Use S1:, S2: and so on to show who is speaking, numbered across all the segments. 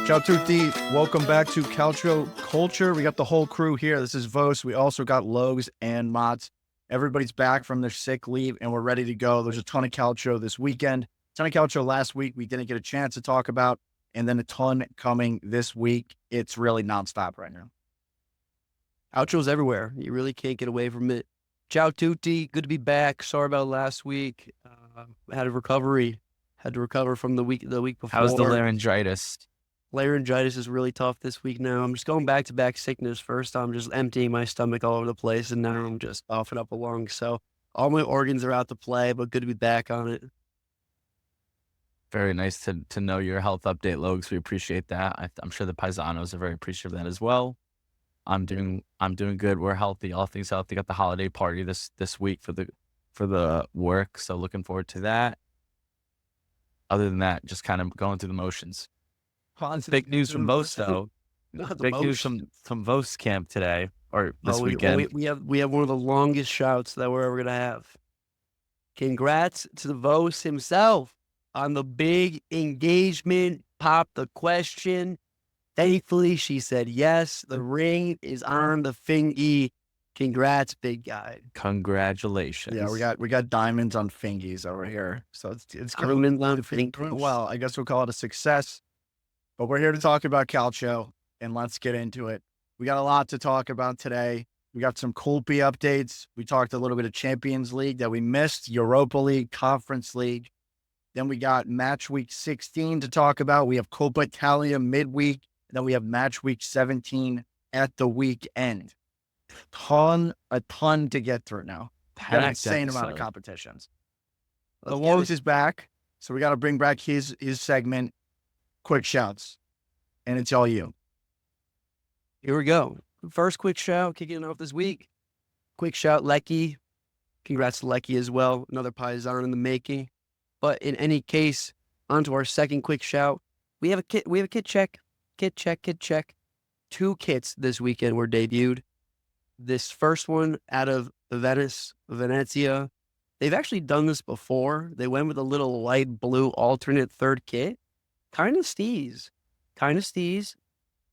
S1: Ciao tutti. Welcome back to Calcio Culture. We got the whole crew here. This is Vos. We also got Logs and Motts. Everybody's back from their sick leave, and we're ready to go. There's a ton of Calcio this weekend. A ton of Calcio last week we didn't get a chance to talk about, and then a ton coming this week. It's really nonstop right now.
S2: Calcio's everywhere. You really can't get away from it. Ciao tutti. Good to be back. Sorry about last week. Had to recover from the week before.
S3: How's the laryngitis?
S2: Laryngitis is really tough this week now. I'm just going back-to-back sickness. First, I'm just emptying my stomach all over the place, and now I'm just coughing up a lung. So all my organs are out to play, but good to be back on it.
S3: Very nice to know your health update, Logs. We appreciate that. I'm sure the Paisanos are very appreciative of that as well. I'm doing good. We're healthy. All things healthy. Got the holiday party this week for the work, so looking forward to that. Other than that, just kind of going through the motions. Big news from Vos, though. Big news from Vos camp today, or this weekend.
S2: We have one of the longest shouts that we're ever going to have. Congrats to the Vos himself on the big engagement. Pop the question. Thankfully, she said yes. The ring is on the fingy. Congrats, big guy.
S3: Congratulations.
S1: Yeah, we got diamonds on fingies over here. So it's well, I guess we'll call it a success. But we're here to talk about Calcio, and let's get into it. We got a lot to talk about today. We got some Colpi updates. We talked a little bit of Champions League that we missed, Europa League, Conference League. Then we got match week 16 to talk about. We have Coppa Italia midweek. And then we have match week 17 at the weekend. A ton to get through now. An insane amount of competitions. The Logs is back, so we got to bring back his segment, Quick Shouts, and it's all you.
S2: Here we go. First quick shout, kicking it off this week. Quick shout, Lecky. Congrats to Lecky as well. Another Paisan in the making. But in any case, on to our second quick shout. We have a kit check. Kit check. 2 kits this weekend were debuted. This first one out of Venezia. They've actually done this before. They went with a little light blue alternate third kit. Kind of steez.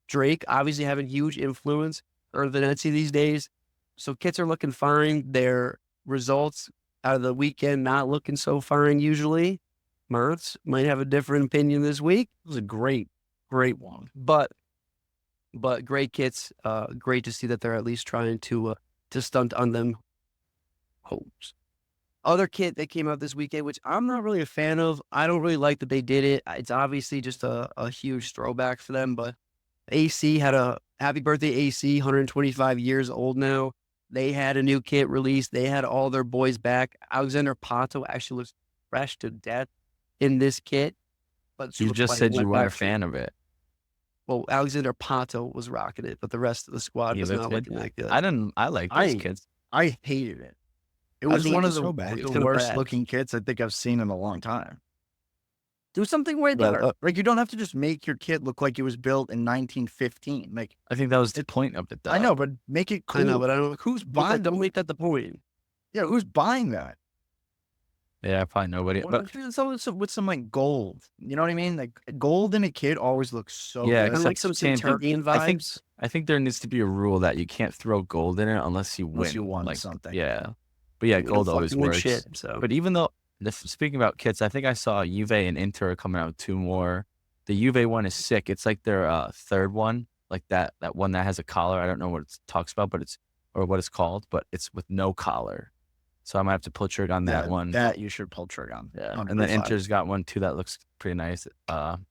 S2: Drake obviously having huge influence on Venezia these days. So kits are looking fine. Their results out of the weekend not looking so fine usually. Motts might have a different opinion this week.
S1: It was a great one.
S2: But great kits. Great to see that they're at least trying to stunt on them holes. Other kit that came out this weekend, which I'm not really a fan of. I don't really like that they did it. It's obviously just a huge throwback for them, but AC had a happy birthday, AC, 125 years old now. They had a new kit released. They had all their boys back. Alexander Pato actually looks fresh to death in this kit. But
S3: you just said you weren't a fan of it.
S2: Well, Alexander Pato was rocking it, but the rest of the squad was not looking that good.
S3: I like these kids.
S1: I hated it. It was one of the worst looking kits I think I've seen in a long time.
S2: Do something way better.
S1: Like, you don't have to just make your kit look like it was built in 1915. Like,
S3: I think that was the point of it, though.
S1: I know, but make it cool.
S2: I know, but I don't know
S1: who's buying.
S2: Don't make that the point.
S1: Yeah, who's buying that?
S3: Yeah, probably nobody. But
S1: with some like gold, you know what I mean? Like gold in a kit always looks so
S3: yeah,
S1: good.
S2: Kind of like some Centurion vibes.
S3: I think there needs to be a rule that you can't throw gold in it unless you win.
S1: Unless you won something.
S3: Yeah. But yeah, gold always works.
S2: Shit, so.
S3: But even though, speaking about kits, I think I saw Juve and Inter coming out with 2 more. The Juve one is sick. It's like their third one, like that one that has a collar. I don't know what it talks about, but what it's called, but it's with no collar. So I might have to pull trigger on that one.
S1: That you should pull trigger on.
S3: Yeah. 100%. And then Inter's got one too that looks pretty nice.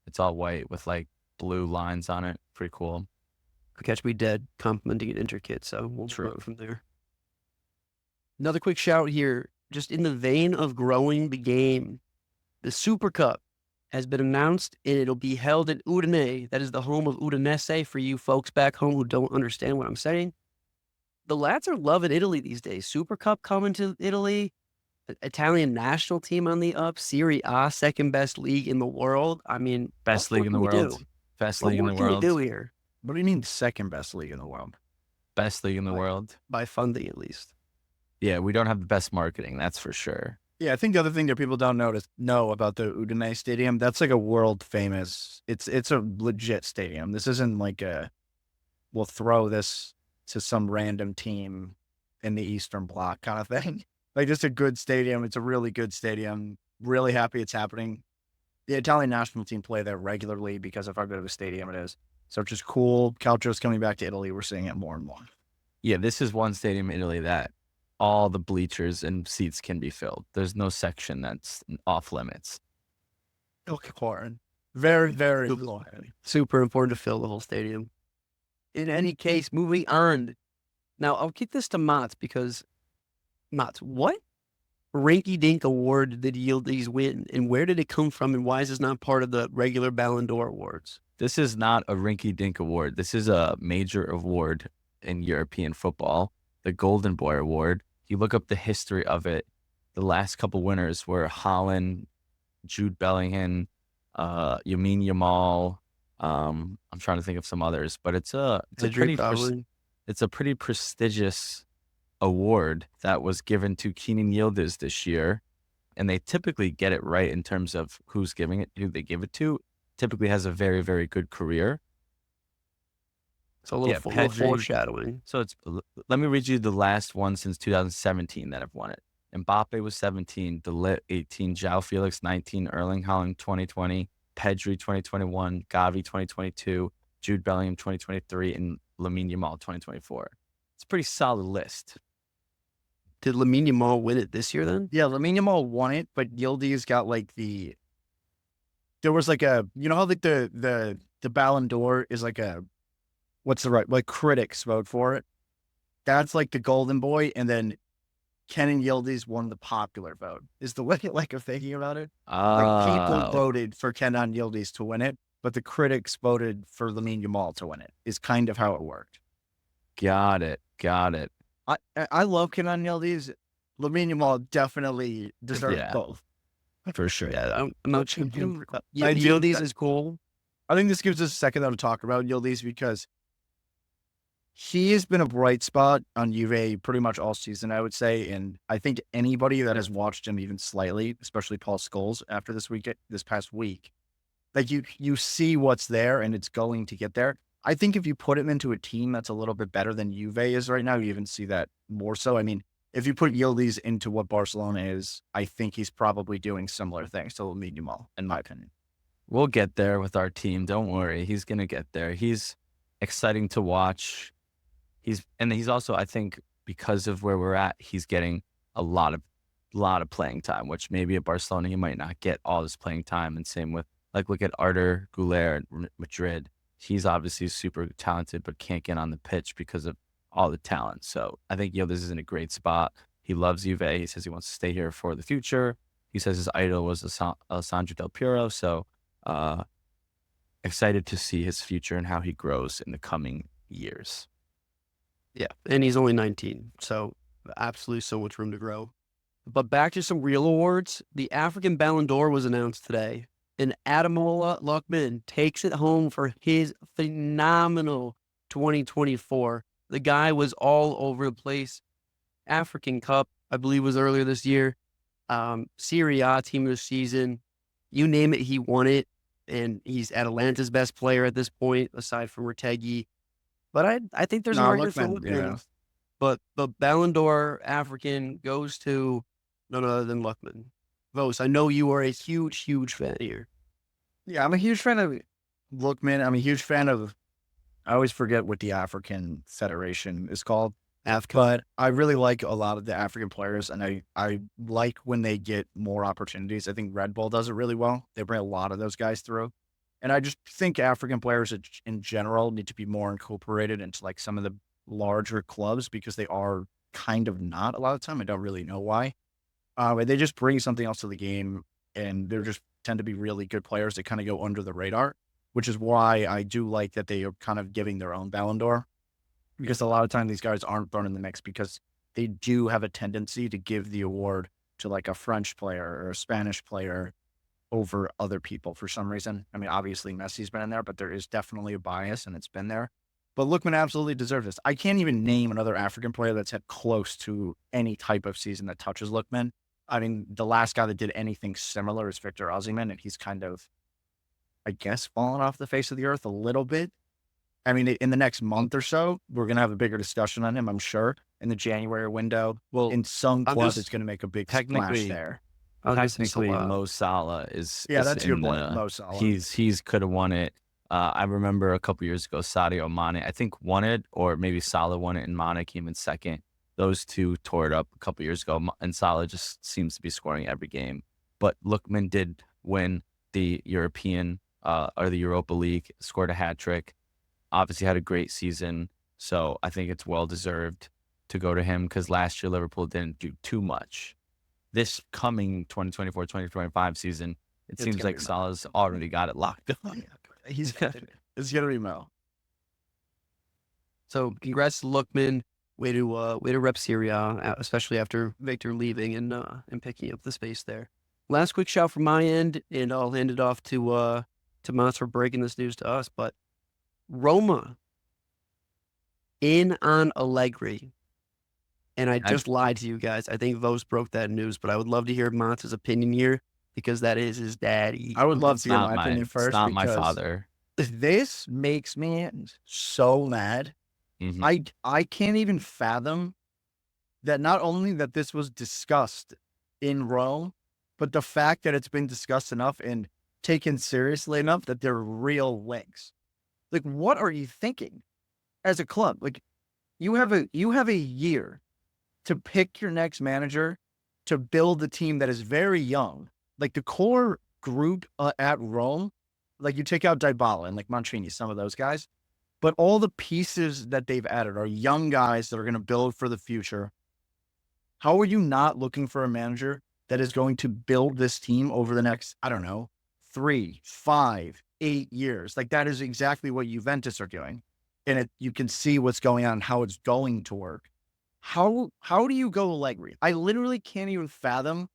S3: It's all white with like blue lines on it. Pretty cool.
S2: Catch Me Dead complimenting an Inter kit, so we'll go from there. Another quick shout here, just in the vein of growing the game. The Super Cup has been announced, and it'll be held in Udine. That is the home of Udinese for you folks back home who don't understand what I'm saying. The lads are loving Italy these days. Super Cup coming to Italy. Italian national team on the up. Serie A, second best league in the world. I mean,
S3: best league in the world. Best league in the world.
S2: What can we do here?
S1: What do you mean second best league in the world?
S3: Best league in the world.
S2: By funding, at least.
S3: Yeah, we don't have the best marketing, that's for sure.
S1: Yeah, I think the other thing that people don't know about the Udine Stadium, that's like a world famous. It's a legit stadium. This isn't like we'll throw this to some random team in the Eastern Bloc kind of thing. Like, just a good stadium. It's a really good stadium. Really happy it's happening. The Italian national team play there regularly because of how good of a stadium it is. So it's just cool. Calcio's coming back to Italy. We're seeing it more and more.
S3: Yeah, this is one stadium in Italy that all the bleachers and seats can be filled. There's no section that's off limits.
S1: Important. Very, very important.
S2: Super important to fill the whole stadium. In any case, moving on. Now, I'll kick this to Motts because, Motts, what rinky-dink award did Yildiz win, and where did it come from, and why is this not part of the regular Ballon d'Or awards?
S3: This is not a rinky-dink award. This is a major award in European football, the Golden Boy Award. You look up the history of it. The last couple winners were Haaland, Jude Bellingham, Lamine Yamal. I'm trying to think of some others, but it's a pretty prestigious award that was given to Kenan Yildiz this year, and they typically get it right in terms of who they give it to. Typically has a very, very good career.
S2: It's a little foreshadowing.
S3: So let me read you the last one since 2017 that have won it. Mbappe was 17, De Ligt 18, João Felix 19, Erling Haaland 2020, Pedri 2021, Gavi 2022, Jude Bellingham 2023, and Lamine Yamal 2024. It's a pretty solid list.
S2: Did Lamine Yamal win it this year then?
S1: Yeah, Lamine Yamal won it, but Yildiz got like there was like how like the Ballon d'Or is like critics vote for it. That's like the Golden Boy, and then Kenan Yildiz won the popular vote. Is the way of thinking about it? Like, people voted for Kenan Yildiz to win it, but the critics voted for Lamine Yamal to win it. Is kind of how it worked.
S3: Got it.
S1: I love Kenan Yildiz. Lamine Yamal definitely deserves both.
S3: For sure.
S2: Yeah, I'm not sure. Yildiz is cool.
S1: I think this gives us a second though to talk about Yildiz because he has been a bright spot on Juve pretty much all season, I would say. And I think anybody that has watched him even slightly, especially Paul Scholes after this past week, like you see what's there and it's going to get there. I think if you put him into a team that's a little bit better than Juve is right now, you even see that more so. I mean, if you put Yildiz into what Barcelona is, I think he's probably doing similar things to Lamine Yamal, in my opinion.
S3: We'll get there with our team. Don't worry. He's going to get there. He's exciting to watch. He's also, I think, because of where we're at, he's getting a lot of playing time, which maybe at Barcelona he might not get all this playing time. And same with, like, look at Arda Güler at Madrid. He's obviously super talented, but can't get on the pitch because of all the talent. So I think Yildiz is in a great spot. He loves Juve. He says he wants to stay here for the future. He says his idol was Alessandro Del Piero. So excited to see his future and how he grows in the coming years.
S2: Yeah, and he's only 19, so absolutely so much room to grow. But back to some real awards. The African Ballon d'Or was announced today, and Ademola Lookman takes it home for his phenomenal 2024. The guy was all over the place. African Cup, I believe, was earlier this year. Serie A team of the season. You name it, he won it. And he's Atalanta's best player at this point, aside from Retegui. But I think there's an argument for Lookman. Yeah. But the Ballon d'Or African goes to none other than Lookman. Vos, I know you are a huge, huge fan here.
S1: Yeah, I'm a huge fan of Lookman. I'm a huge fan of, I always forget what the African Federation is called. But I really like a lot of the African players, and I like when they get more opportunities. I think Red Bull does it really well. They bring a lot of those guys through. And I just think African players in general need to be more incorporated into like some of the larger clubs because they are kind of not a lot of the time. I don't really know why. They just bring something else to the game, and they just tend to be really good players that kind of go under the radar, which is why I do like that they are kind of giving their own Ballon d'Or. Because a lot of times these guys aren't thrown in the mix because they do have a tendency to give the award to like a French player or a Spanish player over other people for some reason. I mean, obviously Messi's been in there, but there is definitely a bias and it's been there. But Lookman absolutely deserves this. I can't even name another African player that's had close to any type of season that touches Lookman. I mean, the last guy that did anything similar is Victor Osimhen, and he's kind of, I guess, fallen off the face of the earth a little bit. I mean, in the next month or so, we're going to have a bigger discussion on him, I'm sure, in the January window.
S2: Well,
S1: in some
S2: I'm
S1: clubs,
S2: just
S1: it's going to make a big splash
S3: technically-
S1: there.
S3: Technically, Mo Salah is
S1: That's your
S3: in
S1: boy,
S3: the-
S1: Mo Salah.
S3: He's could have won it. I remember a couple years ago, Sadio Mane, I think won it, or maybe Salah won it, and Mane came in second. Those two tore it up a couple years ago, and Salah just seems to be scoring every game. But Lookman did win the European or the Europa League, scored a hat trick. Obviously had a great season, so I think it's well deserved to go to him because last year Liverpool didn't do too much. This coming 2024-2025 season, it seems
S1: gonna
S3: like
S1: be Mo.
S3: Salah's already got it locked up.
S1: It's going to be Mo.
S2: So congrats to Lookman. Way to rep Serie A, especially after Victor leaving and picking up the space there. Last quick shout from my end, and I'll hand it off to Motts for breaking this news to us. But Roma in on Allegri. And I just lied to you guys. I think Vos broke that news, but I would love to hear Motts' opinion here because that is his daddy.
S1: I would love to hear my opinion
S3: It's
S1: first.
S3: not my
S1: because
S3: father.
S1: This makes me so mad.
S3: Mhm.
S1: I can't even fathom that not only that this was discussed in Rome, but the fact that it's been discussed enough and taken seriously enough that they're real links. Like, what are you thinking as a club? Like, you have a year to pick your next manager, to build a team that is very young. Like the core group at Rome, like you take out Dybala and like Mancini, some of those guys, but all the pieces that they've added are young guys that are going to build for the future. How are you not looking for a manager that is going to build this team over the next, I don't know, 3, 5, 8 years? Like that is exactly what Juventus are doing. And you can see what's going on, how it's going to work. How do you go Allegri? I literally can't even fathom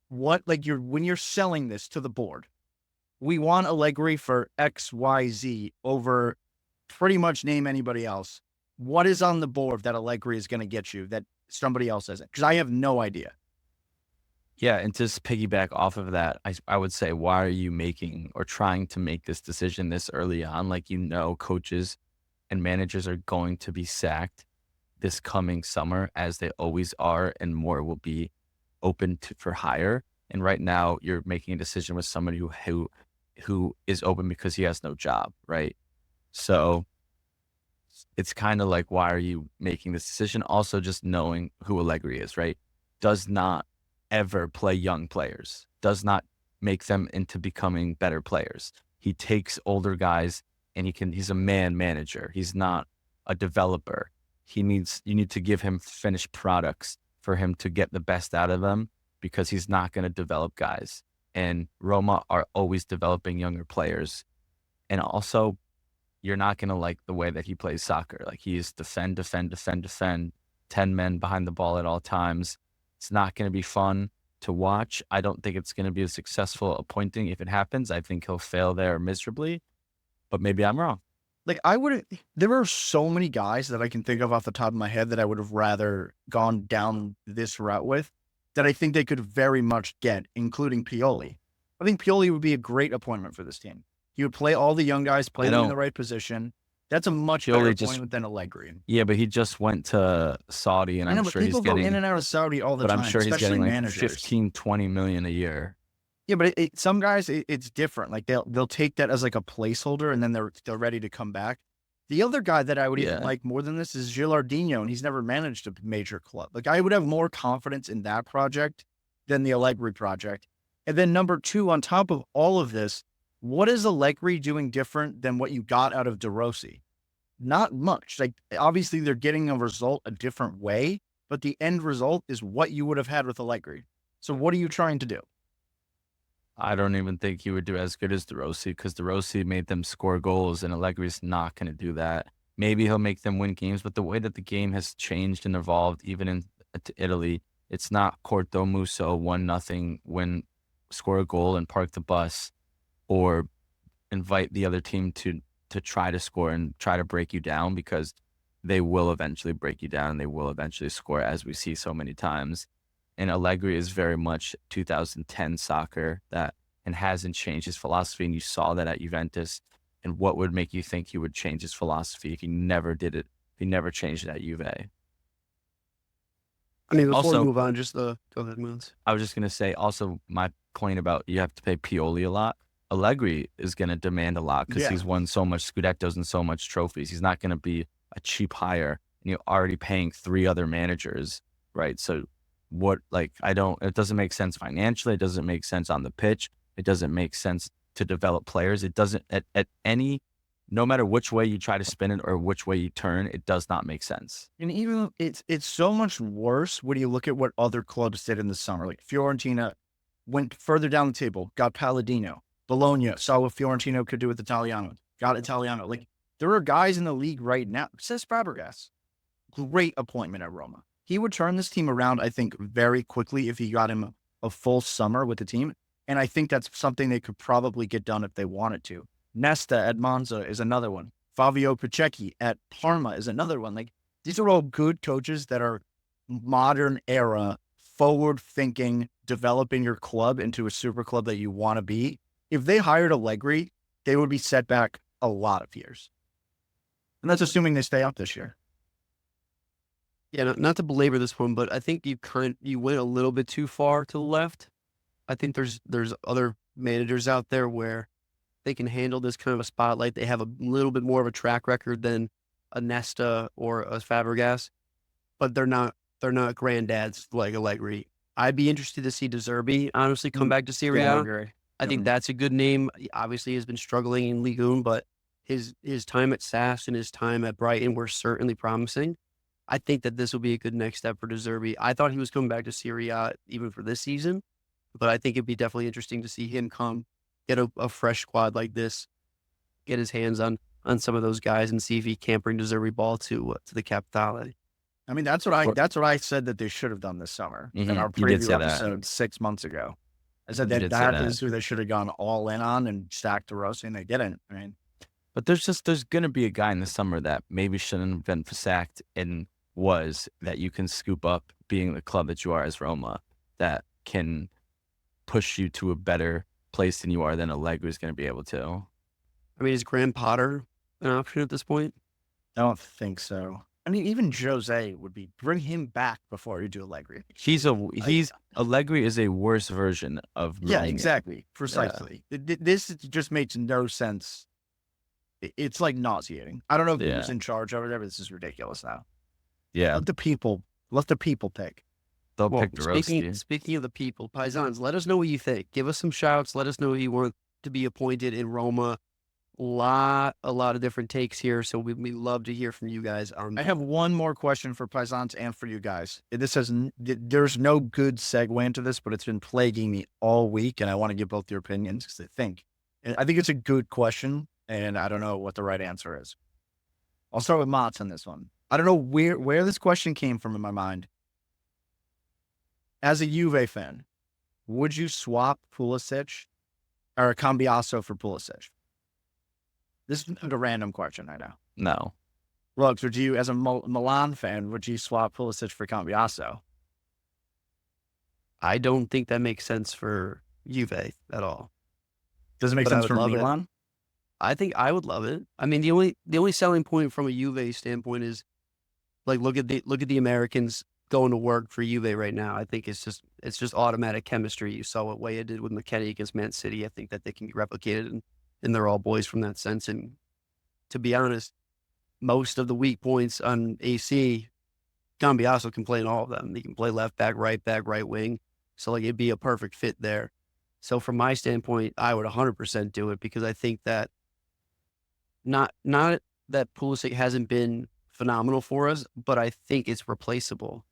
S1: what, like when you're selling this to the board. We want Allegri for XYZ over pretty much name anybody else. What is on the board that Allegri is going to get you that somebody else isn't? Because I have no idea.
S3: Yeah, and just piggyback off of that, I would say, why are you making or trying to make this decision this early on? Like, coaches and managers are going to be sacked this coming summer, as they always are, and more will be open for hire. And right now, you're making a decision with somebody who is open because he has no job, right? So it's kind of like, why are you making this decision? Also, just knowing who Allegri is, right? Does not ever play young players, does not make them into becoming better players. He takes older guys and he's a manager. He's not a developer. You need to give him finished products for him to get the best out of them, because he's not going to develop guys. And Roma are always developing younger players. And also, you're not going to like the way that he plays soccer. Like, he is defend, 10 men behind the ball at all times. It's not going to be fun to watch. I don't think it's going to be a successful appointing. If it happens, I think he'll fail there miserably, but maybe I'm wrong.
S1: Like there are so many guys that I can think of off the top of my head that I would have rather gone down this route with, that I think they could very much get, including Pioli. I think Pioli would be a great appointment for this team. He would play all the young guys, play them in the right position. That's a much better appointment than Allegri.
S3: Yeah, but he just went to Saudi, and I'm sure he's getting...
S1: People go in and out of Saudi all the time,
S3: but I'm sure he's getting like
S1: managers.
S3: 15, 20 million a year.
S1: Yeah, but some guys, it's different. Like they'll take that as like a placeholder, and then they're ready to come back. The other guy that I would even like more than this is Gilardino, and he's never managed a major club. Like, I would have more confidence in that project than the Allegri project. And then number 2, on top of all of this, what is Allegri doing different than what you got out of De Rossi? Not much. Like, obviously they're getting a result a different way, but the end result is what you would have had with Allegri. So what are you trying to do?
S3: I don't even think he would do as good as De Rossi, because De Rossi made them score goals, and Allegri's not going to do that. Maybe he'll make them win games, but the way that the game has changed and evolved, even in Italy, it's not Corto Musso 1-0 score a goal and park the bus, or invite the other team to try to score and try to break you down, because they will eventually break you down and they will eventually score, as we see so many times. And Allegri is very much 2010 soccer and hasn't changed his philosophy. And you saw that at Juventus. And what would make you think he would change his philosophy if he never did it? If he never changed it at Juve?
S2: I mean, before
S3: Also,
S2: we move on, go ahead, Moons.
S3: I was just going to say also my point about you have to pay Pioli a lot. Allegri is going to demand a lot because he's won so much Scudettos and so much trophies. He's not going to be a cheap hire, and you're already paying 3 other managers, right? So it doesn't make sense financially. It doesn't make sense on the pitch. It doesn't make sense to develop players. It doesn't no matter which way you try to spin it or which way you turn, it does not make sense.
S1: And even it's so much worse when you look at what other clubs did in the summer. Like Fiorentina went further down the table, got Palladino. Bologna saw what Fiorentina could do with Italiano, got Italiano. Like there are guys in the league right now. Cesc Fabregas, great appointment at Roma. He would turn this team around, I think, very quickly if he got him a full summer with the team. And I think that's something they could probably get done if they wanted to. Nesta at Monza is another one. Fabio Pachechi at Parma is another one. Like these are all good coaches that are modern era, forward thinking, developing your club into a super club that you want to be. If they hired Allegri, they would be set back a lot of years. And that's assuming they stay up this year.
S2: Yeah, not to belabor this one, but I think you went a little bit too far to the left. I think there's other managers out there where they can handle this kind of a spotlight. They have a little bit more of a track record than a Nesta or a Fabregas, but they're not granddads like Allegri. I'd be interested to see De Zerbi honestly come back to Serie A. I think that's a good name. He obviously has been struggling in Ligue 1, but his time at SAS and his time at Brighton were certainly promising. I think that this will be a good next step for De Zerbi. I thought he was coming back to Serie A even for this season, but I think it'd be definitely interesting to see him come, get a fresh squad like this, get his hands on some of those guys and see if he can't bring De Zerbi ball to the Capitale.
S1: I mean, that's what I said that they should have done this summer in our preview episode 6 months ago. I said that is who they should have gone all in on and stacked De Rossi, and they didn't. I mean,
S3: but there's going to be a guy in the summer that maybe shouldn't have been sacked and that you can scoop up being the club that you are as Roma that can push you to a better place than you are than Allegri is going to be able to.
S2: I mean, is Graham Potter an option at this point?
S1: I don't think so. I mean, even Jose would bring him back before you do Allegri.
S3: Allegri is a worse version of Mourinho.
S1: Yeah, exactly. Precisely. Yeah. This just makes no sense. It's like nauseating. I don't know who's in charge over there, but this is ridiculous now.
S3: Yeah.
S1: Let the people pick.
S3: They'll pick De Rossi.
S2: Speaking of the people, Paisans, let us know what you think. Give us some shouts. Let us know who you want to be appointed in Roma. A lot of different takes here, so we love to hear from you guys.
S1: I have one more question for Paisans and for you guys. There's no good segue into this, but it's been plaguing me all week, and I want to get both your opinions because I think it's a good question, and I don't know what the right answer is. I'll start with Motts on this one. I don't know where this question came from in my mind. As a Juve fan, would you swap Pulisic or a Cambiasso for Pulisic? This is a random question, I know.
S3: No.
S1: Lugs, would you, as a Milan fan, would you swap Pulisic for Cambiasso?
S2: I don't think that makes sense for Juve at all.
S1: Does it make sense for Milan?
S2: I think I would love it. I mean, the only selling point from a Juve standpoint is like look at the Americans going to work for Juve right now. I think it's just automatic chemistry. You saw what Weah did with McKennie against Man City. I think that they can be replicated, and they're all boys from that sense. And to be honest, most of the weak points on AC, Cambiasso can play in all of them. He can play left back, right wing. So like it'd be a perfect fit there. So from my standpoint, I would 100% do it because I think that not that Pulisic hasn't been phenomenal for us, but I think it's replaceable.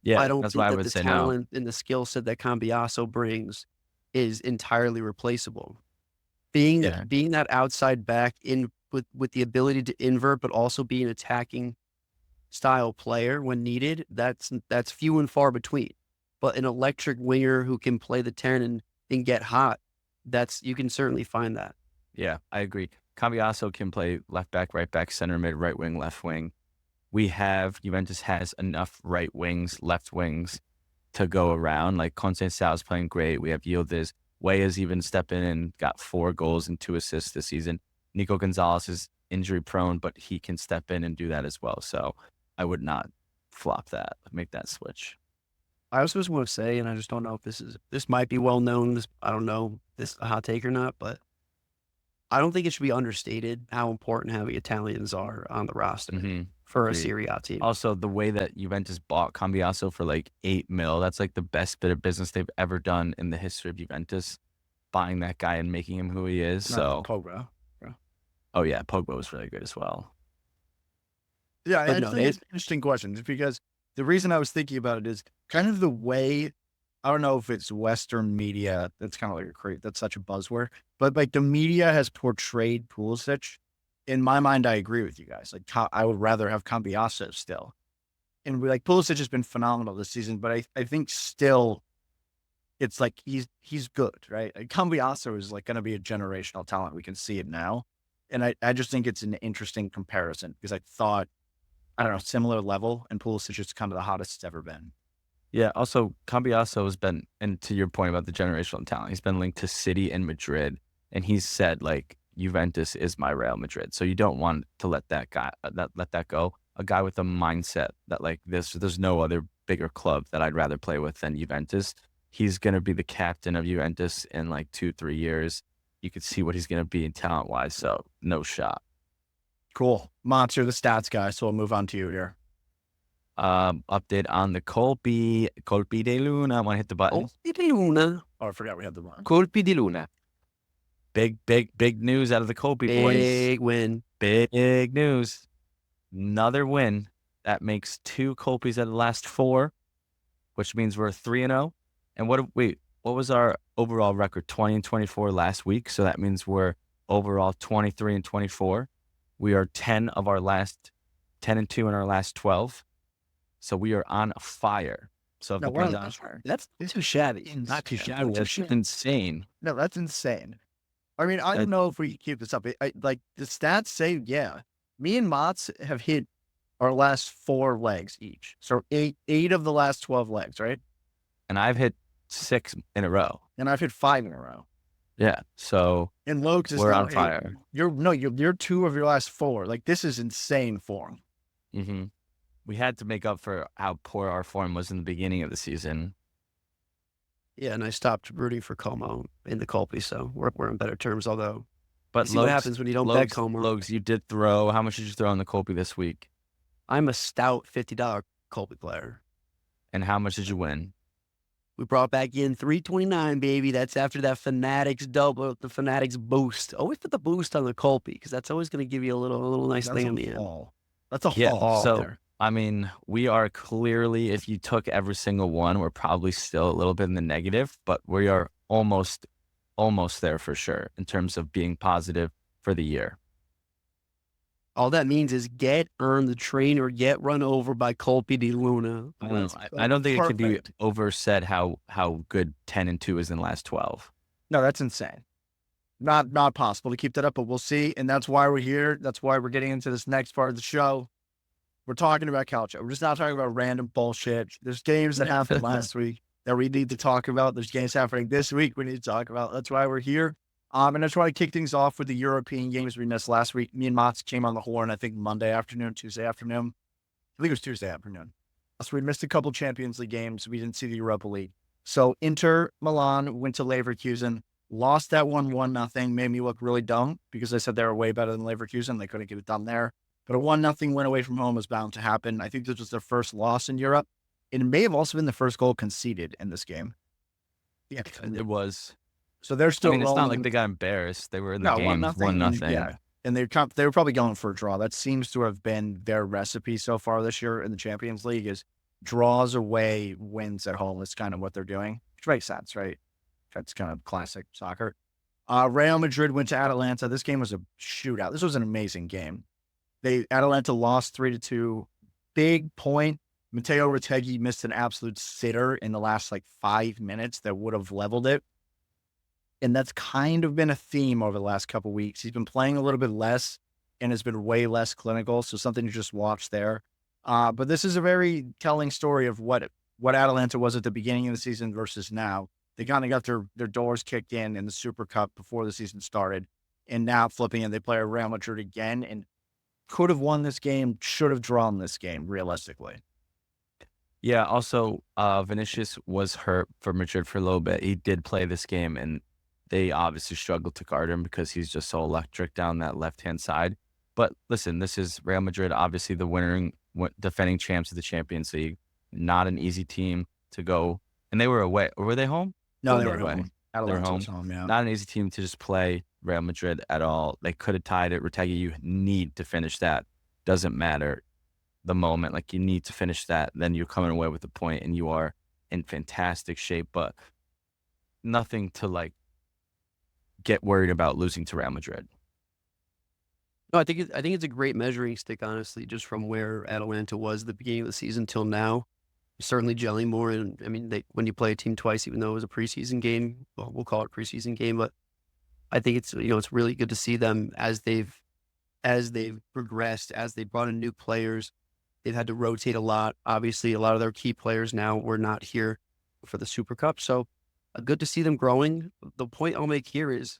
S3: Yeah,
S2: I don't
S3: that's
S2: think
S3: why I
S2: that
S3: would
S2: the
S3: say
S2: talent and the skill set that Cambiasso brings is entirely replaceable. Being that outside back with the ability to invert, but also be an attacking style player when needed, that's few and far between. But an electric winger who can play the 10 and get hot, you can certainly find that.
S3: Yeah, I agree. Cambiasso can play left back, right back, center mid, right wing, left wing. Juventus has enough right wings, left wings, to go around. Like Conceição's playing great. We have Yildiz. Weah's even stepped in and got 4 goals and 2 assists this season. Nico Gonzalez is injury prone, but he can step in and do that as well. So I would not flop that, make that switch.
S2: I also just want to say, and I just don't know if this might be well known. I don't know if this is a hot take or not, but I don't think it should be understated how important having Italians are on the roster for a Serie A team.
S3: Also, the way that Juventus bought Cambiasso for like $8 million, that's like the best bit of business they've ever done in the history of Juventus, buying that guy and making him who he is. So
S1: Pogba.
S3: Oh yeah, Pogba was really good as well.
S1: Yeah, I think it's an interesting question, just because the reason I was thinking about it is kind of the way, I don't know if it's Western media, that's kind of like that's such a buzzword, but like the media has portrayed Pulisic. In my mind, I agree with you guys. Like I would rather have Cambiasso still. And like Pulisic has been phenomenal this season, but I think still it's like he's good, right? Like Cambiasso is like going to be a generational talent. We can see it now. And I just think it's an interesting comparison because I thought, I don't know, similar level, and Pulisic is kind of the hottest it's ever been.
S3: Yeah, also Cambiasso has been, and to your point about the generational talent, he's been linked to City and Madrid, and he's said like Juventus is my Real Madrid. So you don't want to let that guy let that go. A guy with a mindset that like there's no other bigger club that I'd rather play with than Juventus. He's gonna be the captain of Juventus in like 2-3 years. You could see what he's gonna be in talent wise. So no shot.
S1: Cool. Motts, you're the stats guy, so we'll move on to you here.
S3: Update on the Colpi di Luna. I want to hit the button.
S2: Colpi di Luna.
S1: Oh, I forgot we had the run.
S3: Colpi di Luna. Big news out of the Colpi boys.
S2: Big win.
S3: Big news. Another win. That makes 2 Colpis out of the last 4, which means we're 3-0. And what was our overall record? 20-24 last week. So that means we're overall 23-24. We are 10 of our last 10-2 in our last 12. So we are on fire. So if
S1: we're on fire.
S2: That's too shabby.
S3: Not too shabby. That's insane.
S1: No, that's insane. I mean, I don't know if we keep this up. Like the stats say, yeah, me and Motts have hit our last 4 legs each. So 8 of the last 12 legs, right?
S3: And I've hit 6 in a row.
S1: And I've hit 5 in a row.
S3: Yeah. So
S1: and Lokes is
S3: we're on fire.
S1: You're 2 of your last 4. Like this is insane form.
S3: Mm-hmm. We had to make up for how poor our form was in the beginning of the season.
S2: Yeah, and I stopped rooting for Como in the Colpi, so we're in better terms. Although,
S3: but
S2: see what happens when you don't bet Como.
S3: Logs, you did throw. How much did you throw on the Colpi this week?
S2: I'm a stout $50 Colpi player.
S3: And how much did you win?
S2: We brought back in $329, baby. That's after that Fanatics double, the Fanatics boost. Always put the boost on the Colpi because that's always going to give you a little nice thing in the end.
S1: That's a haul.
S3: So
S1: there.
S3: I mean, we are clearly, if you took every single one, we're probably still a little bit in the negative, but we are almost there for sure in terms of being positive for the year.
S2: All that means is get on the train or get run over by Colpi di Luna.
S3: I don't think it can be oversaid how good 10-2 is in the last 12.
S1: No, that's insane. Not possible to keep that up, but we'll see. And that's why we're here. That's why we're getting into this next part of the show. We're talking about Calcio. We're just not talking about random bullshit. There's games that happened last week that we need to talk about. There's games happening this week we need to talk about. That's why we're here. And that's why I kick things off with the European games we missed last week. Me and Motts came on the horn, I think Monday afternoon, Tuesday afternoon. I think it was Tuesday afternoon. So we missed a couple Champions League games. We didn't see the Europa League. So Inter Milan went to Leverkusen, lost that 1-0, made me look really dumb because I said they were way better than Leverkusen. They couldn't get it done there. But a 1-0 win away from home was bound to happen. I think this was their first loss in Europe. It may have also been the first goal conceded in this game.
S3: Yeah, it was.
S1: So they're still.
S3: I mean, it's not like they got embarrassed. They were in the game 1-0.
S1: Yeah, and they were probably going for a draw. That seems to have been their recipe so far this year in the Champions League: is draws away, wins at home. That's kind of what they're doing. Which makes sense, right? That's kind of classic soccer. Real Madrid went to Atalanta. This game was a shootout. This was an amazing game. Atalanta lost 3-2. Big point. Matteo Retegui missed an absolute sitter in the last 5 minutes that would have leveled it. And that's kind of been a theme over the last couple of weeks. He's been playing a little bit less and has been way less clinical. So something to just watch there. But this is a very telling story of what what Atalanta was at the beginning of the season versus now. They kind of got their doors kicked in the Super Cup before the season started. And now flipping and they play Real Madrid again and could have won this game, should have drawn this game, realistically.
S3: Yeah, also, Vinicius was hurt for Madrid for a little bit. He did play this game, and they obviously struggled to guard him because he's just so electric down that left-hand side. But listen, this is Real Madrid, obviously the defending champs of the Champions League. Not an easy team to go. And they were away. Or were they home?
S1: No, they
S3: They
S1: were
S3: were away.
S1: home.
S3: They were
S1: Atalanta
S3: home.
S1: was home, yeah.
S3: Not an easy team to just play Real Madrid at all. They could have tied it. Retegui, you need to finish that. Doesn't matter the moment. Like, you need to finish that. Then you're coming away with a point, and you are in fantastic shape. But nothing to, like, get worried about losing to Real Madrid.
S2: No, I think it's a great measuring stick, honestly, just from where Atalanta was at the beginning of the season till now. Certainly gelling more. And I mean, when you play a team twice, even though it was a preseason game, well, we'll call it a preseason game, but I think it's, it's really good to see them as they've progressed, as they brought in new players. They've had to rotate a lot. Obviously, a lot of their key players now were not here for the Super Cup. So good to see them growing. The point I'll make here is,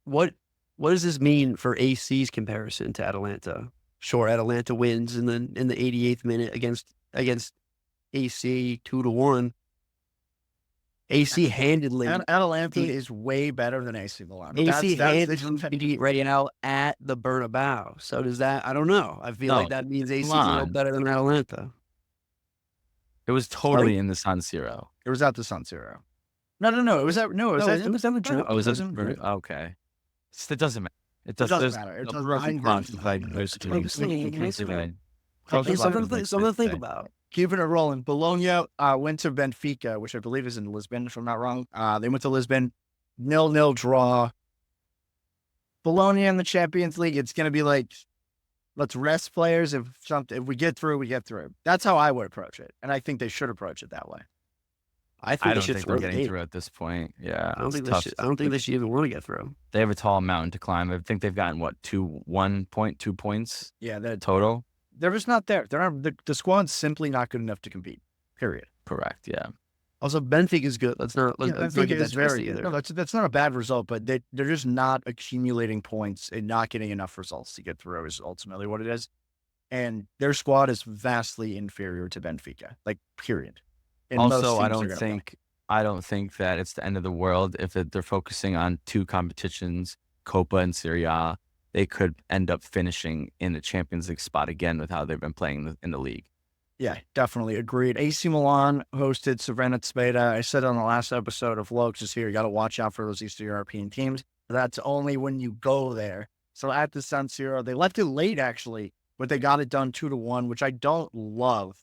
S2: what does this mean for AC's comparison to Atalanta? Sure, Atalanta wins in the 88th minute against AC 2-1. AC handedly.
S1: Atalanta is way better than AC Milan.
S2: AC handedly ready out at the Bernabeu. So does that? I don't know. I feel like that means AC is a little better than Atalanta.
S3: It was totally in the San Siro.
S1: It was at the San Siro. No. It was at the Genoa.
S3: Oh, was it? Okay. It doesn't matter. It doesn't matter.
S1: It doesn't
S2: Something to think about.
S1: Keeping it rolling. Bologna went to Benfica, which I believe is in Lisbon, if I'm not wrong. They went to Lisbon, 0-0 draw. Bologna in the Champions League, it's going to be like, let's rest players. If we get through, we get through. That's how I would approach it, and I think they should approach it that way.
S3: I don't think they're getting through at this point. Yeah,
S2: I don't think they should even want to get through.
S3: They have a tall mountain to climb. I think they've gotten 2 points.
S1: Yeah, that
S3: total.
S1: They're just not there. They're not, the squad's simply not good enough to compete. Period.
S3: Correct. Yeah.
S2: Also, Benfica is good.
S1: Benfica is very good. No, that's not a bad result, but they're just not accumulating points and not getting enough results to get through is ultimately what it is. And their squad is vastly inferior to Benfica. Like, period. And
S3: also, I don't think that it's the end of the world if they're focusing on 2 competitions, Copa and Serie A. They could end up finishing in the Champions League spot again with how they've been playing in the league.
S1: Yeah, definitely agreed. AC Milan hosted Cervena Speda. I said on the last episode of Lokes is here, you got to watch out for those Eastern European teams. That's only when you go there. So at the San Siro, they left it late actually, but they got it done 2-1, which I don't love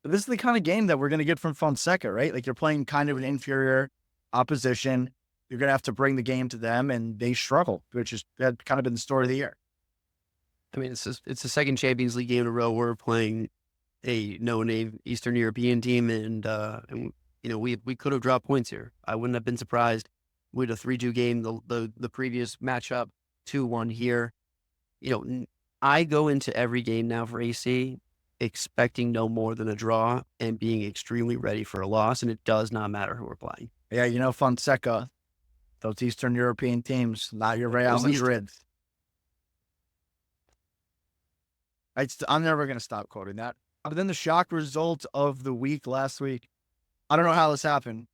S1: this is the kind of game that we're going to get from Fonseca, right? Like, you're playing kind of an inferior opposition. You're going to have to bring the game to them, and they struggle, which is that kind of been the story of the year.
S2: I mean, it's the second Champions League game in a row we're playing a no-name Eastern European team, and we could have dropped points here. I wouldn't have been surprised. We had a 3-2 game, the previous matchup, 2-1 here. I go into every game now for AC expecting no more than a draw and being extremely ready for a loss, and it does not matter who we're playing.
S1: Yeah, Fonseca, those Eastern European teams, not your Real Madrid. I'm never going to stop quoting that. But then the shock result of the week last week. I don't know how this happened.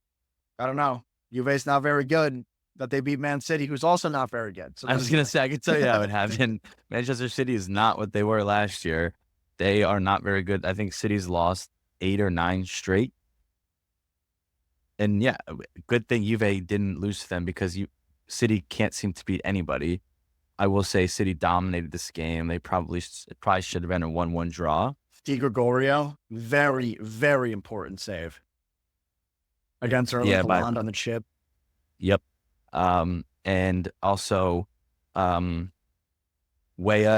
S1: I don't know. Juve's not very good, but they beat Man City, who's also not very good. So
S3: I was going to say, I could tell you how it happened. Manchester City is not what they were last year. They are not very good. I think City's lost 8 or 9 straight. And yeah, good thing Juve didn't lose to them because City can't seem to beat anybody. I will say City dominated this game. They probably should have been a 1-1 draw.
S1: Di Gregorio, very, very important save against Erling Haaland on the chip.
S3: Yep. And also, Weah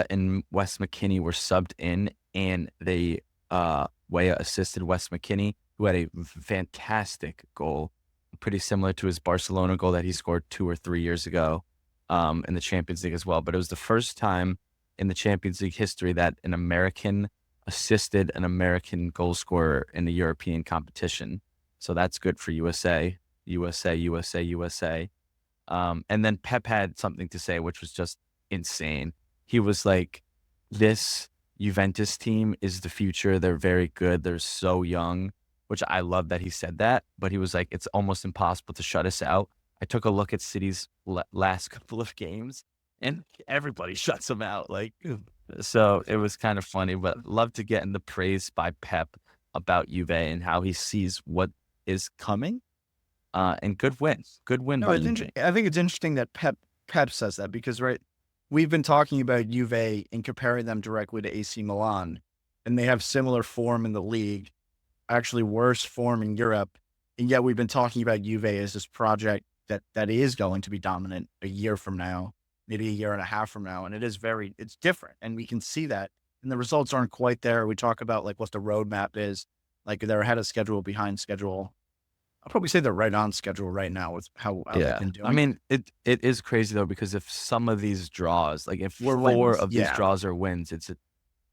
S3: and Wes McKennie were subbed in, and Weah assisted Wes McKennie, who had a fantastic goal, pretty similar to his Barcelona goal that he scored 2 or 3 years ago in the Champions League as well. But it was the first time in the Champions League history that an American assisted an American goal scorer in the European competition. So that's good for USA. And then Pep had something to say, which was just insane. He was like, this Juventus team is the future. They're very good. They're so young, which I love that he said that. But he was like, it's almost impossible to shut us out. I took a look at City's last couple of games, and everybody shuts them out. Like, so it was kind of funny, but love to get in the praise by Pep about Juve and how he sees what is coming. And good win.
S1: No, I think it's interesting that Pep says that because, right, we've been talking about Juve and comparing them directly to AC Milan, and they have similar form in the league, actually worse form in Europe, and yet we've been talking about Juve as this project that is going to be dominant a year from now, maybe a year and a half from now, and it's different, and we can see that, and the results aren't quite there. We talk about like what the roadmap is, like they're ahead of schedule, behind schedule. I'll probably say they're right on schedule right now with how they've been doing.
S3: I mean, it is crazy though, because if some of these draws, like if four of these draws are wins, it's a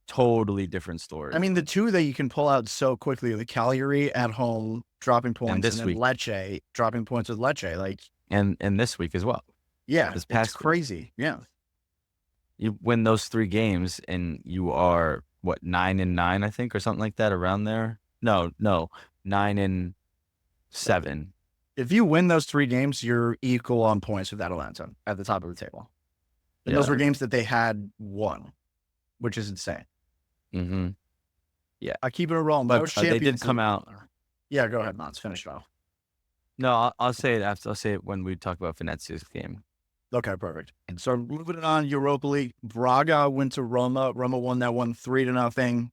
S3: totally different story.
S1: I mean, the two that you can pull out so quickly, the Cagliari at home dropping points, and then Lecce dropping points with Lecce, like
S3: and this week as well.
S1: Yeah, it's crazy. Yeah,
S3: you win those 3 games, and you are what 9-9, I think, or something like that, around there. No, 9-7.
S1: If you win those 3 games, you're equal on points with Atalanta at the top of the table. And those were games that they had won, which is insane.
S3: Mm-hmm.
S1: Yeah, I keep it rolling.
S3: But they did come out.
S1: Yeah, go ahead, Motts. Finish it off.
S3: No, I'll say it after. I'll say it when we talk about Venezia's game.
S1: Okay, perfect. And so moving it on, Europa League, Braga went to Roma. Roma won that one 3-0.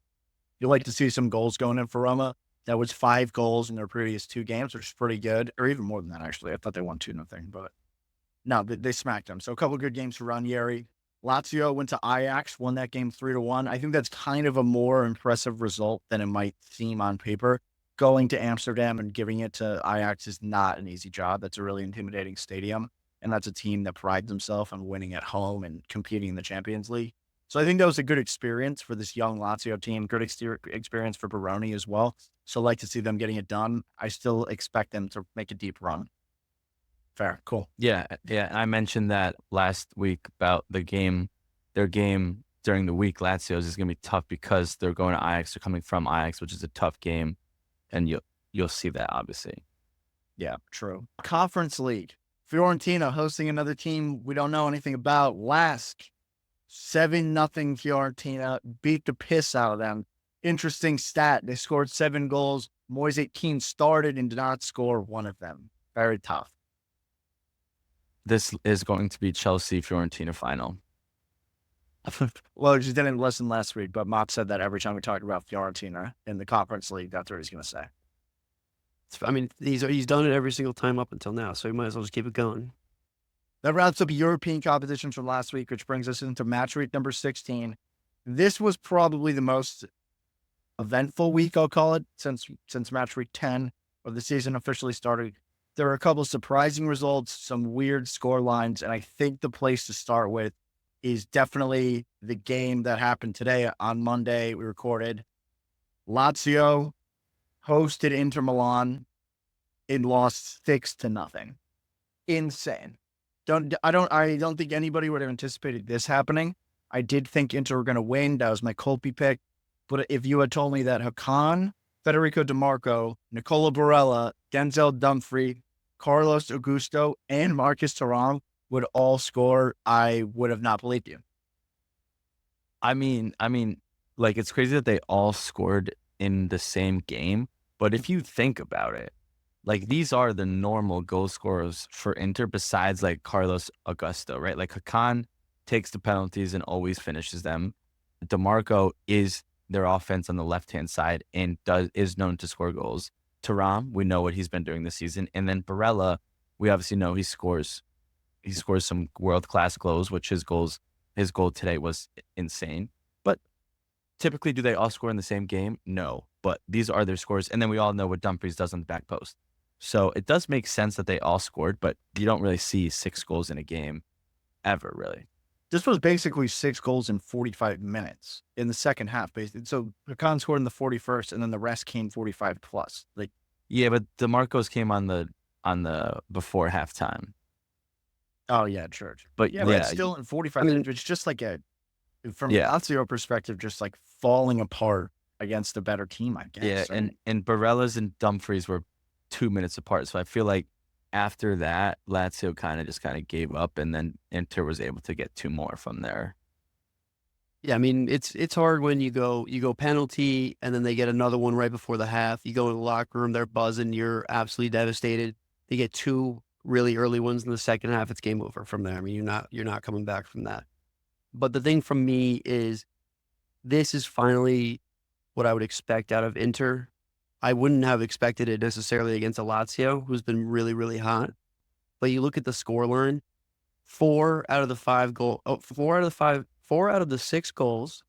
S1: You like to see some goals going in for Roma. That was 5 goals in their previous 2 games, which is pretty good, or even more than that, actually. I thought they won 2-0, but no, they smacked them. So a couple of good games for Ranieri. Lazio went to Ajax, won that game 3-1. I think that's kind of a more impressive result than it might seem on paper. Going to Amsterdam and giving it to Ajax is not an easy job. That's a really intimidating stadium, and that's a team that prides themselves on winning at home and competing in the Champions League. So I think that was a good experience for this young Lazio team, good experience for Verona as well. So I'd like to see them getting it done. I still expect them to make a deep run. Fair. Cool.
S3: Yeah. I mentioned that last week about their game during the week. Lazio's is going to be tough because they're going to Ajax. They're coming from Ajax, which is a tough game. And you'll see that, obviously.
S1: Yeah, true. Conference League. Fiorentina hosting another team we don't know anything about. Last 7-0 Fiorentina, beat the piss out of them. Interesting stat. They scored 7 goals. Moise Kean started and did not score one of them. Very tough.
S3: This is going to be Chelsea-Fiorentina final.
S1: Well, he didn't listen last week, but Mott said that every time we talk about Fiorentina in the Conference League, that's what he's going to say.
S2: I mean, he's done it every single time up until now, so he might as well just keep it going.
S1: That wraps up European competitions from last week, which brings us into match week number 16. This was probably the most eventful week, I'll call it, since match week 10 of the season officially started. There were a couple of surprising results, some weird score lines, and I think the place to start with is definitely the game that happened today on Monday. We recorded Lazio hosted Inter Milan and lost 6-0. Insane. I don't think anybody would have anticipated this happening. I did think Inter were going to win. That was my Colpi pick. But if you had told me that Hakan, Federico DiMarco, Nicola Barella, Denzel Dumfries, Carlos Augusto, and Marcus Thuram would all score, I would have not believed you.
S3: I mean, like, it's crazy that they all scored in the same game. But if you think about it, like, these are the normal goal scorers for Inter besides, like, Carlos Augusto, right? Like, Hakan takes the penalties and always finishes them. DiMarco is their offense on the left-hand side and is known to score goals. Thuram, we know what he's been doing this season. And then Barella, we obviously know he scores some world-class goals, which his goal today was insane. But typically, do they all score in the same game? No. But these are their scores. And then we all know what Dumfries does on the back post. So it does make sense that they all scored, but you don't really see 6 goals in a game ever, really.
S1: This was basically 6 goals in 45 minutes in the second half. Basically, so Hakan scored in the 41st, and then the rest came 45 plus. Like,
S3: Yeah, but DeMarcos came on the before halftime.
S1: oh yeah, church.
S3: But
S1: Yeah, but it's still in 45 minutes. It's just like from Lazio perspective, just like falling apart against a better team, I guess.
S3: Yeah, and Barella's and Dumfries were 2 minutes apart. So I feel like after that, Lazio kind of gave up, and then Inter was able to get 2 more from there.
S2: Yeah, I mean, it's hard when you go penalty and then they get another one right before the half. You go in the locker room, they're buzzing, you're absolutely devastated. They get 2 really early ones in the second half, it's game over from there. I mean, you're not coming back from that. But the thing from me is this is finally what I would expect out of Inter. I wouldn't have expected it necessarily against a Lazio, who's been really, really hot. But you look at the scoreline, 4 out of the 6 goals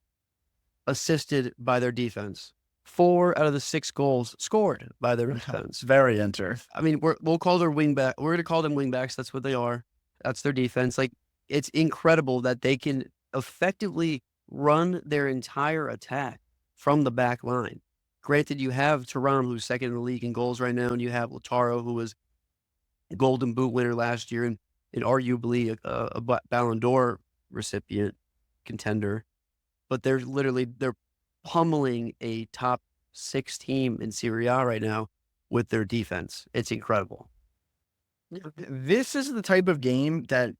S2: assisted by their defense. 4 out of the 6 goals scored by their defense.
S1: Very Inter.
S2: I mean, we'll call their wingback. We're going to call them wingbacks. That's what they are. That's their defense. Like, it's incredible that they can effectively run their entire attack from the back line. Granted, you have Thuram, who's second in the league in goals right now, and you have Lautaro, who was a Golden Boot winner last year and arguably a Ballon d'Or recipient contender. But they're pummeling a top 6 team in Serie A right now with their defense. It's incredible.
S1: This is the type of game that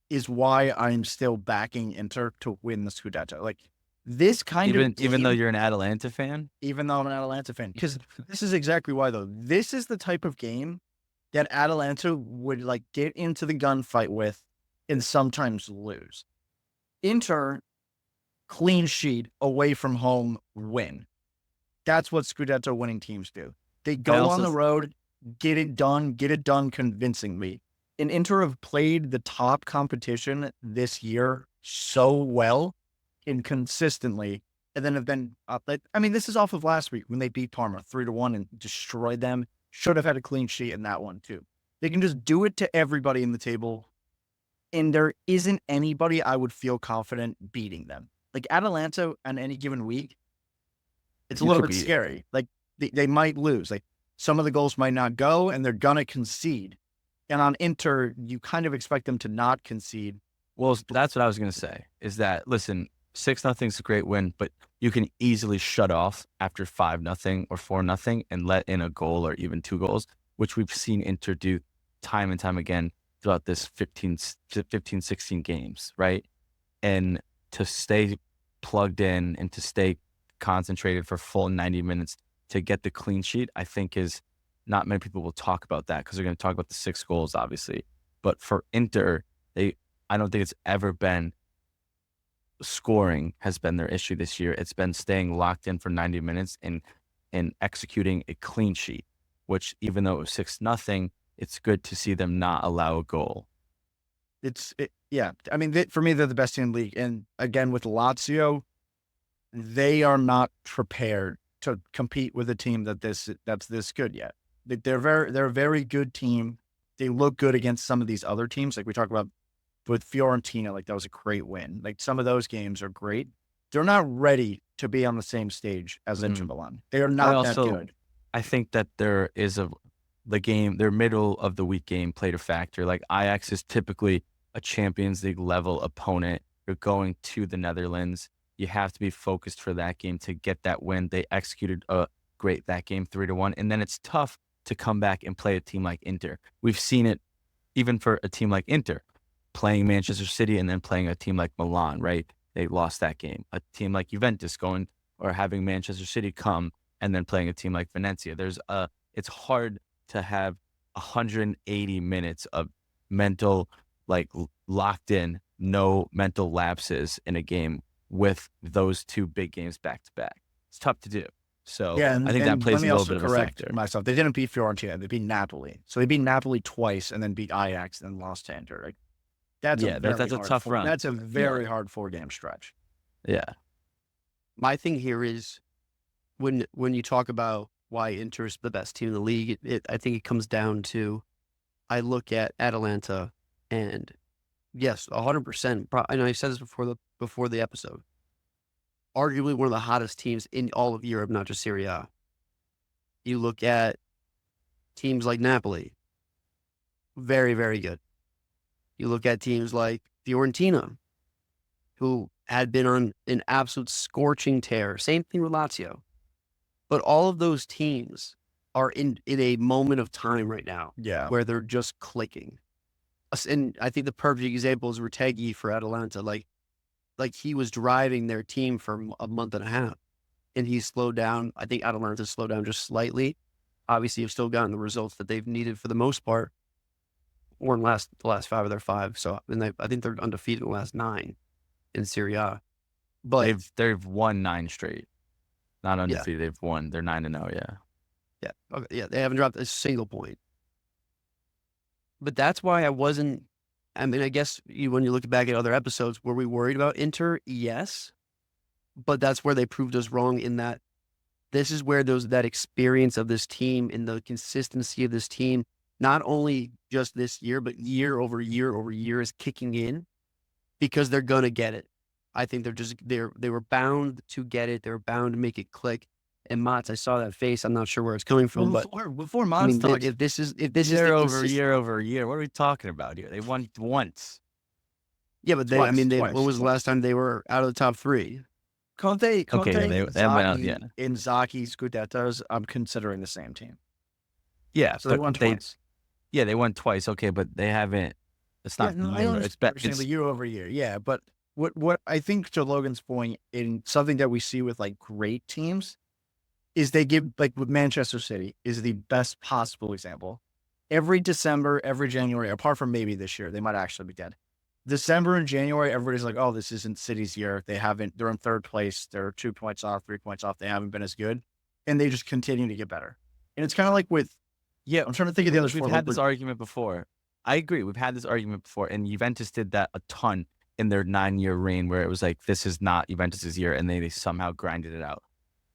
S1: is why I'm still backing Inter to win the Scudetto. Like, this kind of game,
S3: even though you're an Atalanta fan?
S1: Even though I'm an Atalanta fan. Because this is exactly why, though. This is the type of game that Atalanta would, like, get into the gunfight with and sometimes lose. Inter, clean sheet, away from home, win. That's what Scudetto winning teams do. They go on the road, get it done convincingly. And Inter have played the top competition this year so well and consistently, and then have been I mean, this is off of last week when they beat Parma 3-1 and destroyed them. Should have had a clean sheet in that one too. They can just do it to everybody in the table, and there isn't anybody I would feel confident beating them. Like, Atalanta on any given week, it's a little bit scary. Like, they might lose. Like, some of the goals might not go, and they're gonna concede. And on Inter, you kind of expect them to not concede.
S3: Well, that's what I was going to say, is that, listen, 6-0 is a great win, but you can easily shut off after 5-0 or 4-0 and let in a goal or even 2 goals, which we've seen Inter do time and time again throughout this 15, 16 games, right? And to stay plugged in and to stay concentrated for full 90 minutes to get the clean sheet, I think is, not many people will talk about that because they're going to talk about the 6 goals, obviously. But for Inter, I don't think it's ever been scoring has been their issue this year. It's been staying locked in for 90 minutes and executing a clean sheet, which, even though it was 6-0, it's good to see them not allow a goal.
S1: Yeah. I mean, for me, they're the best team in the league. And again, with Lazio, they are not prepared to compete with a team that's this good yet. They're a very good team. They look good against some of these other teams. Like we talked about with Fiorentina, like that was a great win. Like some of those games are great. They're not ready to be on the same stage as Inter Milan. They are not that good.
S3: I think that there is their middle of the week game played a factor. Like Ajax is typically a Champions League level opponent. You're going to the Netherlands. You have to be focused for that game to get that win. They executed great that game 3-1. And then it's tough to come back and play a team like Inter. We've seen it even for a team like Inter, playing Manchester City and then playing a team like Milan, right? They lost that game. A team like Juventus having Manchester City come and then playing a team like Venezia. It's hard to have 180 minutes of mental, like locked in, no mental lapses in a game with those 2 big games back to back. It's tough to do. So yeah, I think that plays a little bit of a factor.
S1: Myself, they didn't beat Fiorentina. They beat Napoli. So they beat Napoli twice and then beat Ajax and lost to Inter. Like, that's a tough run. That's a very hard 4-game stretch.
S3: Yeah.
S2: My thing here is when you talk about why Inter is the best team in the league, I think it comes down to, I look at Atalanta and Yes, 100%. And I said this before the episode. Arguably one of the hottest teams in all of Europe, not just Serie A. You look at teams like Napoli, very, very good. You look at teams like Fiorentina, who had been on an absolute scorching tear. Same thing with Lazio. But all of those teams are in a moment of time right now where they're just clicking. And I think the perfect example is Retegui for Atalanta. Like he was driving their team for a month and a half, and he slowed down. I think Atalanta slowed down just slightly. Obviously, have still gotten the results that they've needed for the most part, or in the last 5 of their 5. So, and I think they're undefeated in the last 9 in Serie A. But
S3: they've won 9 straight, not undefeated. They've won. They're 9-0.
S2: Yeah. Okay. Yeah. They haven't dropped a single point. But that's why I wasn't. I mean, I guess when you look back at other episodes, were we worried about Inter? Yes. But that's where they proved us wrong in that this is where that experience of this team and the consistency of this team, not only just this year, but year over year over year, is kicking in because they're going to get it. I think they were bound to get it. They were bound to make it click. And Motts, I saw that face. I'm not sure where it's coming from, but
S3: before Motts talks,
S2: if this is
S3: year over year, what are we talking about here? They won once.
S2: Yeah, but
S1: Twice.
S2: When was the last time they were out of the top 3?
S1: Conte,
S3: they haven't been out yet.
S1: Inzaghi, Scudettos, I'm considering the same team.
S3: Yeah,
S1: so they won twice.
S3: They won twice. Okay, but they haven't. It's not.
S1: It's year over year. Yeah, but what I think, to Logan's point, in something that we see with like great teams, is they give, like with Manchester City is the best possible example. Every December, every January, apart from maybe this year, they might actually be dead. December and January, everybody's like, oh, this isn't City's year. They're in 3rd place. They're 2 points off, 3 points off. They haven't been as good. And they just continue to get better. And it's kind of like with, I'm trying to think of the others.
S3: We've had this argument before. I agree. We've had this argument before. And Juventus did that a ton in their 9-year reign where it was like, this is not Juventus's year. And they somehow grinded it out.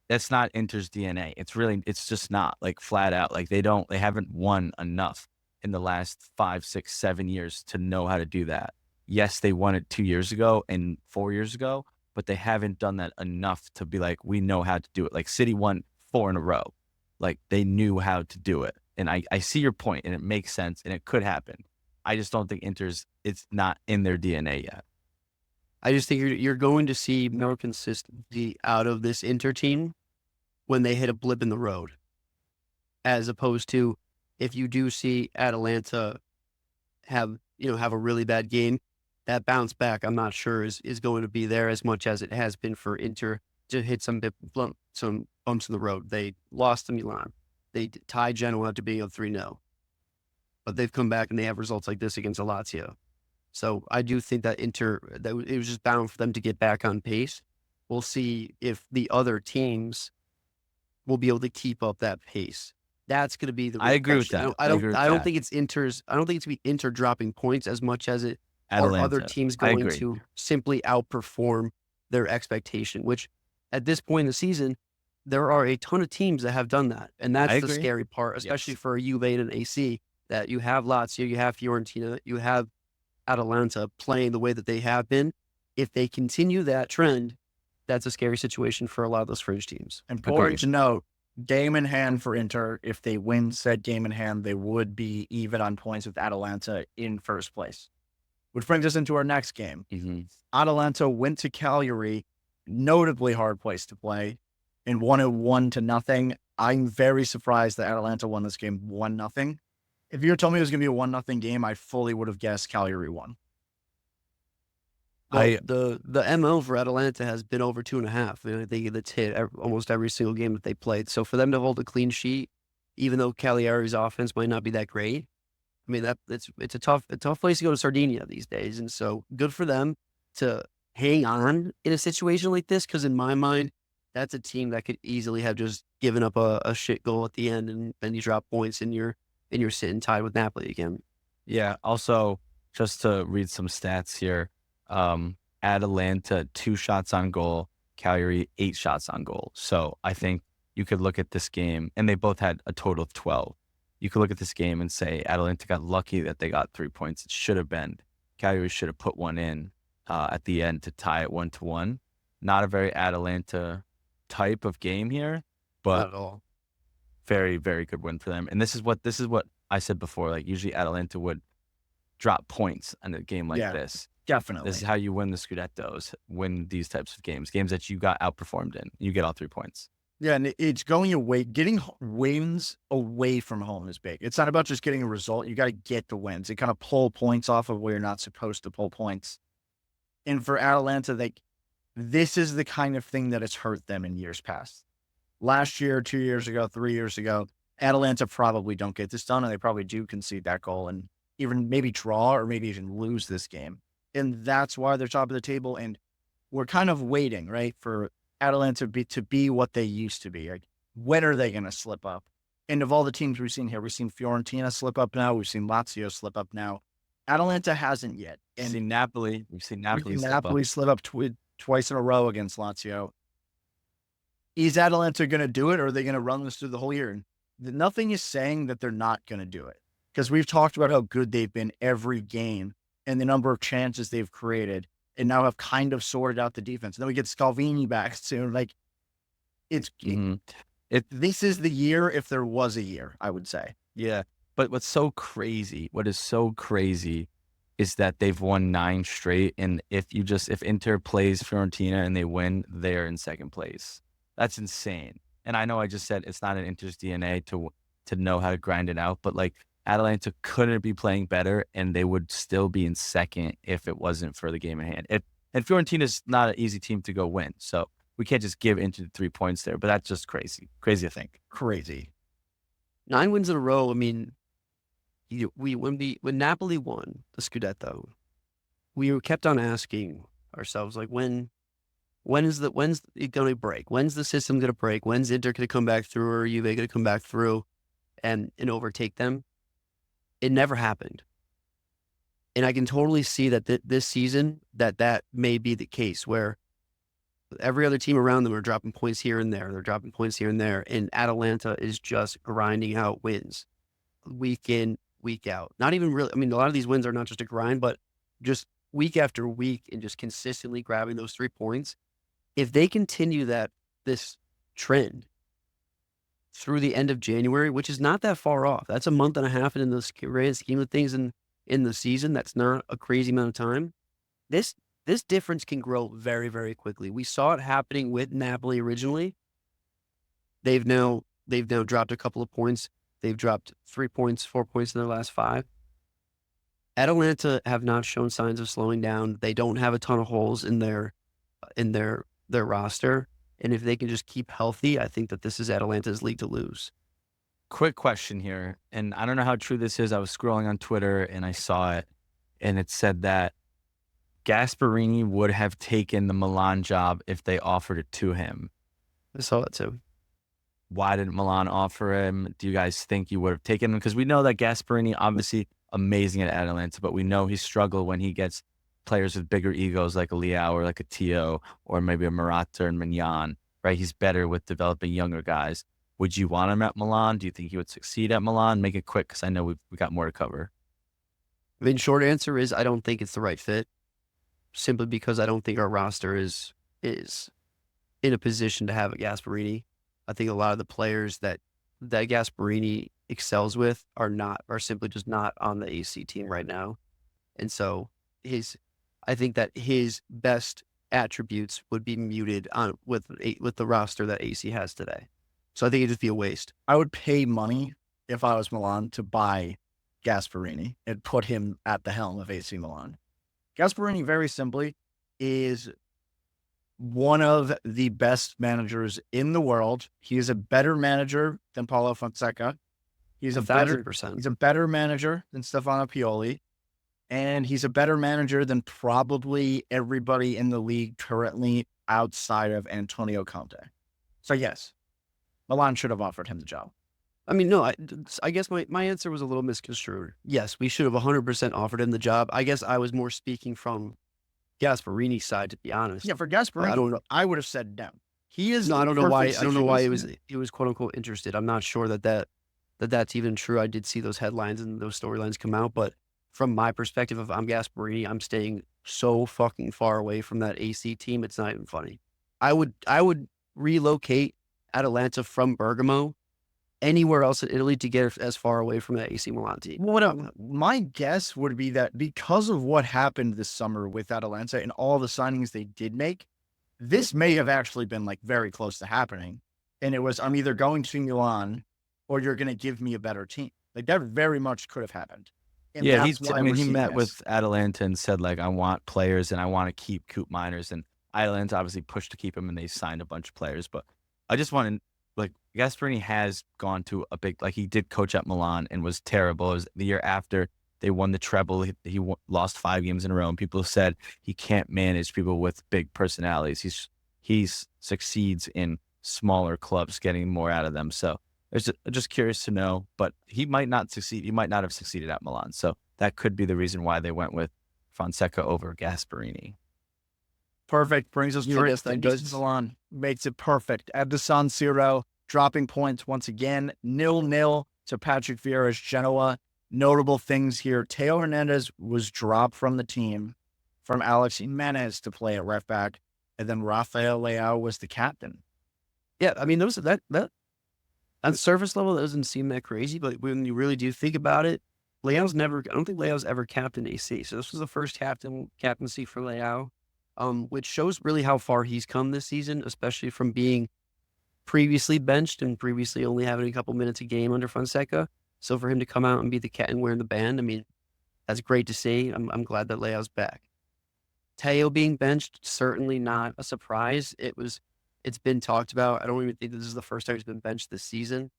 S3: That's not Inter's DNA. It's just not, like, flat out. Like, they haven't won enough in the last 5, 6, 7 years to know how to do that. Yes, they won it 2 years ago and 4 years ago, but they haven't done that enough to be like, we know how to do it. Like, City won 4 in a row. Like, they knew how to do it. And I see your point, and it makes sense, and it could happen. I just don't think it's not in their DNA yet.
S2: I just think you're going to see more consistency out of this Inter team when they hit a blip in the road, as opposed to if you do see Atalanta have a really bad game, that bounce back, I'm not sure is going to be there as much as it has been for Inter to hit some bumps in the road. They lost to Milan. They tied Genoa to being up 3-0, but they've come back and they have results like this against Lazio. So I do think that it was just bound for them to get back on pace. We'll see if the other teams will be able to keep up that pace. That's going to be the.
S3: I agree with that.
S2: I don't think it's Inter's. I don't think it's be Inter dropping points as much as it are other teams going to simply outperform their expectation. Which, at this point in the season, there are a ton of teams that have done that, and that's the scary part, especially for a Juve and an AC. That you have Lazio, you have Fiorentina, you have Atalanta playing the way that they have been. If they continue that trend, that's a scary situation for a lot of those fringe teams.
S1: Important to note, game in hand for Inter. If they win said game in hand, they would be even on points with Atalanta in first place. Which brings us into our next game.
S3: Mm-hmm.
S1: Atalanta went to Cagliari, notably hard place to play, and won it 1-0. I'm very surprised that Atalanta won this game 1-0. If you were telling me it was going to be a 1-0 game, I fully would have guessed Cagliari won.
S2: Well, the MO for Atalanta has been over 2.5. They get hit almost every single game that they played. So for them to hold a clean sheet, even though Cagliari's offense might not be that great, I mean it's a tough place to go to Sardinia these days. And so good for them to hang on in a situation like this, because in my mind, that's a team that could easily have just given up a shit goal at the end, and then you drop points and you're sitting tied with Napoli again.
S3: Yeah. Also, just to read some stats here, Atalanta 2 shots on goal, Cagliari 8 shots on goal. So I think you could look at this game, and they both had a total of 12. You could look at this game and say Atalanta got lucky that they got 3 points. It should have been Cagliari should have put one in at the end to tie it 1-1. Not a very Atalanta type of game here, but
S2: Not at all.
S3: very, very good win for them. And this is what I said before. Like, usually Atalanta would drop points in a game like this.
S1: Definitely.
S3: This is how you win the Scudettos, win these types of games that you got outperformed in. You get all 3 points.
S1: Yeah, and it's going away. Getting wins away from home is big. It's not about just getting a result. You got to get the wins. You kind of pull points off of where you're not supposed to pull points. And for Atalanta, this is the kind of thing that has hurt them in years past. Last year, 2 years ago, 3 years ago, Atalanta probably don't get this done, and they probably do concede that goal and even maybe draw or maybe even lose this game. And that's why they're top of the table. And we're kind of waiting, right, for Atalanta to be what they used to be. Like, when are they going to slip up? And of all the teams we've seen here, we've seen Fiorentina slip up now. We've seen Lazio slip up now. Atalanta hasn't yet.
S3: And we've seen Napoli
S1: slip up twice in a row against Lazio. Is Atalanta going to do it, or are they going to run this through the whole year? And nothing is saying that they're not going to do it, because we've talked about how good they've been every game and the number of chances they've created, and now have kind of sorted out the defense. And then we get Scalvini back soon. Like, this is the year, if there was a year, I would say.
S3: Yeah. But what is so crazy is that they've won 9 straight. And if Inter plays Fiorentina and they win, they're in second place. That's insane. And I know I just said it's not in Inter's DNA to know how to grind it out, but like, Atalanta couldn't be playing better, and they would still be in second if it wasn't for the game at hand. And Fiorentina's not an easy team to go win, so we can't just give Inter 3 points there. But that's just crazy to think.
S1: Crazy.
S2: 9 wins in a row. I mean, when Napoli won the Scudetto, we kept on asking ourselves, like, when's it going to break? When's the system going to break? When's Inter going to come back through, or Juve going to come back through and overtake them? It never happened. And I can totally see that this season that may be the case, where every other team around them are dropping points here and there. They're dropping points here and there. And Atalanta is just grinding out wins week in, week out. Not even really. I mean, a lot of these wins are not just a grind, but just week after week and just consistently grabbing those 3 points. If they continue this trend through the end of January, which is not that far off. That's a month and a half, and in the grand scheme of things in the season, that's not a crazy amount of time. This difference can grow very, very quickly. We saw it happening with Napoli originally. They've now dropped a couple of points. They've dropped 3 points, 4 points in their last 5. Atalanta have not shown signs of slowing down. They don't have a ton of holes in their roster. And if they can just keep healthy, I think that this is Atalanta's league to lose.
S3: Quick question here, and I don't know how true this is. I was scrolling on Twitter and I saw it, and it said that Gasperini would have taken the Milan job if they offered it to him.
S2: I saw that too.
S3: Why didn't Milan offer him? Do you guys think you would have taken him? Because we know that Gasperini, obviously amazing at Atalanta, but we know he struggled when he gets players with bigger egos like a Leão or like a Theo or maybe a Morata and Mignon, right? He's better with developing younger guys. Would you want him at Milan? Do you think he would succeed at Milan? Make it quick, because I know we got more to cover.
S2: I mean, short answer is I don't think it's the right fit, simply because I don't think our roster is in a position to have a Gasperini. I think a lot of the players that Gasperini excels with are simply just not on the AC team right now. And so I think that his best attributes would be muted with the roster that AC has today. So I think it'd just be a waste.
S1: I would pay money if I was Milan to buy Gasperini and put him at the helm of AC Milan. Gasperini, very simply, is one of the best managers in the world. He is a better manager than Paulo Fonseca. He's
S2: 1,000%.
S1: He's a better manager than Stefano Pioli. And he's a better manager than probably everybody in the league currently outside of Antonio Conte. So yes, Milan should have offered him the job.
S2: I mean, no, I guess my answer was a little misconstrued. Yes, we should have 100% offered him the job. I guess I was more speaking from Gasperini's side, to be honest.
S1: Yeah, for Gasperini, I would have said no. He is.
S2: No, I don't know why he was quote unquote interested. I'm not sure that's even true. I did see those headlines and those storylines come out, but from my perspective, if I'm Gasparini, I'm staying so fucking far away from that AC team. It's not even funny. I would relocate Atalanta from Bergamo anywhere else in Italy to get as far away from that AC Milan team.
S1: Well, my guess would be that because of what happened this summer with Atalanta and all the signings they did make, this may have actually been like very close to happening. And it was, I'm either going to Milan or you're going to give me a better team. Like that very much could have happened. And
S3: Yeah,
S1: that's why
S3: I mean,
S1: we're
S3: he
S1: seeing
S3: met
S1: this.
S3: with Atalanta and said, like, I want players and I want to keep Coop Miners. And Atalanta obviously pushed to keep him and they signed a bunch of players. But I just want to, like, Gasparini has gone to a big, like, he did coach at Milan and was terrible. It was the year after they won the treble. He lost 5 games in a row. And people said he can't manage people with big personalities. He's succeeds in smaller clubs, getting more out of them. So just curious to know, but he might not succeed. He might not have succeeded at Milan. So that could be the reason why they went with Fonseca over Gasparini.
S1: Perfect. Brings us
S2: Yes,
S1: to
S2: that does.
S1: Milan. Makes it perfect. At the San Siro, dropping points once again. 0-0 to Patrick Vieira's Genoa. Notable things here. Theo Hernández was dropped from the team from Alex Jimenez to play at left back. And then Rafael Leão was the captain.
S2: Yeah, I mean, that on surface level, that doesn't seem that crazy, but when you really do think about it, I don't think Leao's ever captained AC. So this was the first captaincy for Leão, which shows really how far he's come this season, especially from being previously benched and previously only having a couple minutes a game under Fonseca. So for him to come out and be the captain wearing the band, I mean, that's great to see. I'm glad that Leao's back. Theo being benched, certainly not a surprise. It's been talked about. I don't even think this is the first time he's been benched this season.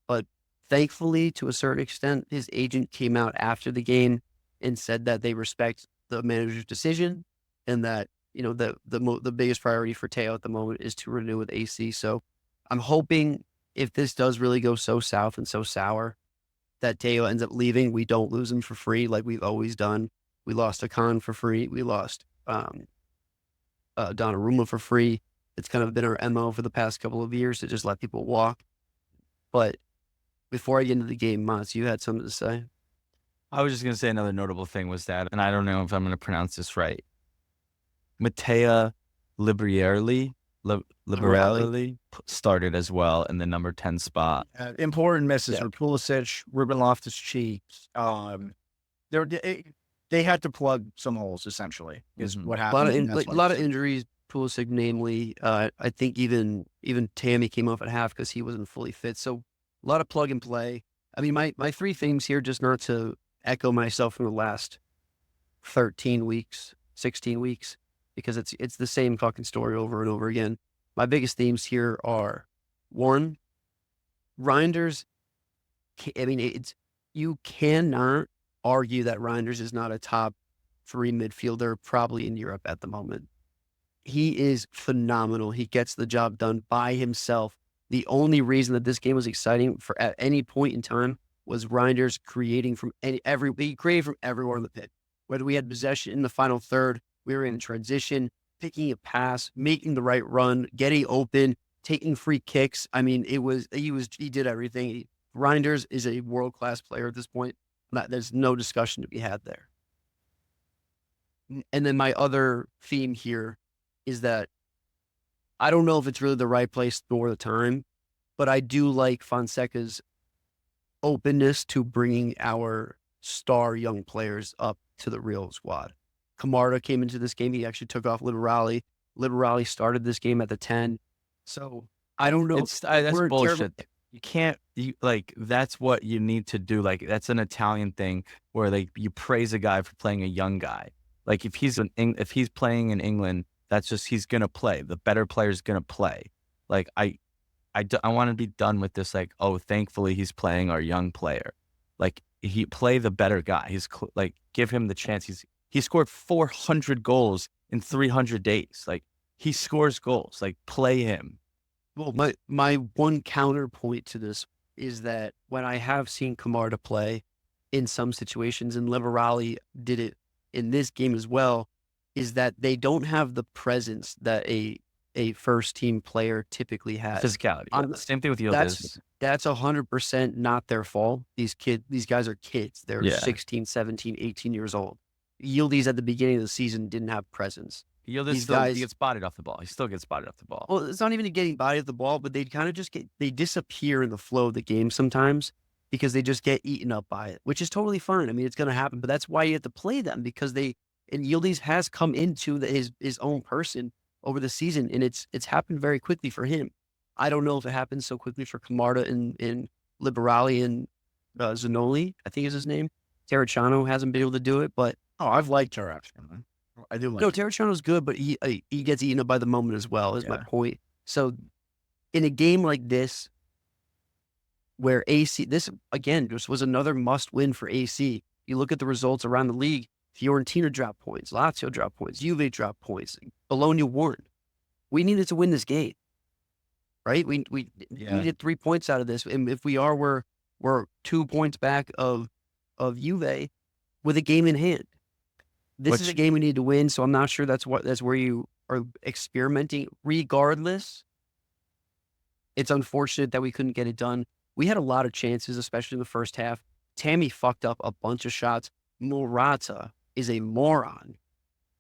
S2: But thankfully, to a certain extent, his agent came out after the game and said that they respect the manager's decision and that, you know, the biggest priority for Theo at the moment is to renew with AC. So I'm hoping if this does really go so south and so sour that Theo ends up leaving, we don't lose him for free like we've always done. We lost Akan for free. We lost Donnarumma for free. It's kind of been our MO for the past couple of years to just let people walk. But before I get into the game, Motts, you had something to say?
S3: I was just going to say another notable thing was that, and I don't know if I'm going to pronounce this right, Matteo Liberali started as well in the number 10 spot.
S1: Important misses for Pulisic, Ruben Loftus-Cheek. They had to plug some holes, essentially, is what happened.
S2: A lot of injuries, Pulisic namely. I think even Tammy came off at half because he wasn't fully fit. So a lot of plug and play. I mean, my 3 themes here, just not to echo myself from the last 13 weeks, 16 weeks, because it's the same fucking story over and over again. My biggest themes here are, 1, Reinders. I mean, you cannot argue that Reinders is not a top 3 midfielder probably in Europe at the moment. He is phenomenal. He gets the job done by himself. The only reason that this game was exciting at any point in time was Reinders creating from he created from everywhere in the pit. Whether we had possession in the final third, we were in transition, picking a pass, making the right run, getting open, taking free kicks. I mean, he did everything. Reinders is a world-class player at this point. There's no discussion to be had there. And then my other theme here is that I don't know if it's really the right place nor the time, but I do like Fonseca's openness to bringing our star young players up to the real squad. Camarda came into this game. He actually took off Liberali. Liberali started this game at the 10. So I don't know.
S3: That's bullshit. You can't, that's what you need to do. Like, that's an Italian thing where you praise a guy for playing a young guy. Like, if he's playing in England, that's just, he's going to play. The better player's going to play. Like, I want to be done with this. Like, oh, thankfully he's playing our young player. Like, he play the better guy. Give him the chance. He scored 400 goals in 300 days. Like, he scores goals. Like, play him.
S2: Well, my one counterpoint to this is that when I have seen Camarda play in some situations, and Liberali did it in this game as well, is that they don't have the presence that a first team player typically has.
S3: Physicality. Same thing with Yildiz.
S2: That's 100% not their fault. These guys are kids. They're
S3: Yeah.
S2: 16, 17, 18 years old. Yildiz at the beginning of the season didn't have presence.
S3: He
S2: These guys,
S3: gets bodied off the ball. He still gets bodied off the ball.
S2: well, it's not even getting bodied at the ball, but they kind of just they disappear in the flow of the game sometimes because they just get eaten up by it, which is totally fine. I mean, it's going to happen, but that's why you have to play them, because and Yildiz has come into his own person over the season, and it's happened very quickly for him. I don't know if it happened so quickly for Camarda and Liberali and Zanoli, I think is his name. Terracciano hasn't been able to do it, but
S1: I've liked Terracciano. I do like
S2: no, Terracciano's good, but he gets eaten up by the moment as well, is my point. So in a game like this, where this again just was another must win for AC. You look at the results around the league, Fiorentina dropped points, Lazio dropped points, Juve dropped points, Bologna won. We needed to win this game, right? We needed 3 points out of this, and if we are, we're 2 points back of Juve with a game in hand. This is a game we need to win, so I'm not sure that's where you are experimenting. Regardless, it's unfortunate that we couldn't get it done. We had a lot of chances, especially in the first half. Tammy fucked up a bunch of shots. Morata is a moron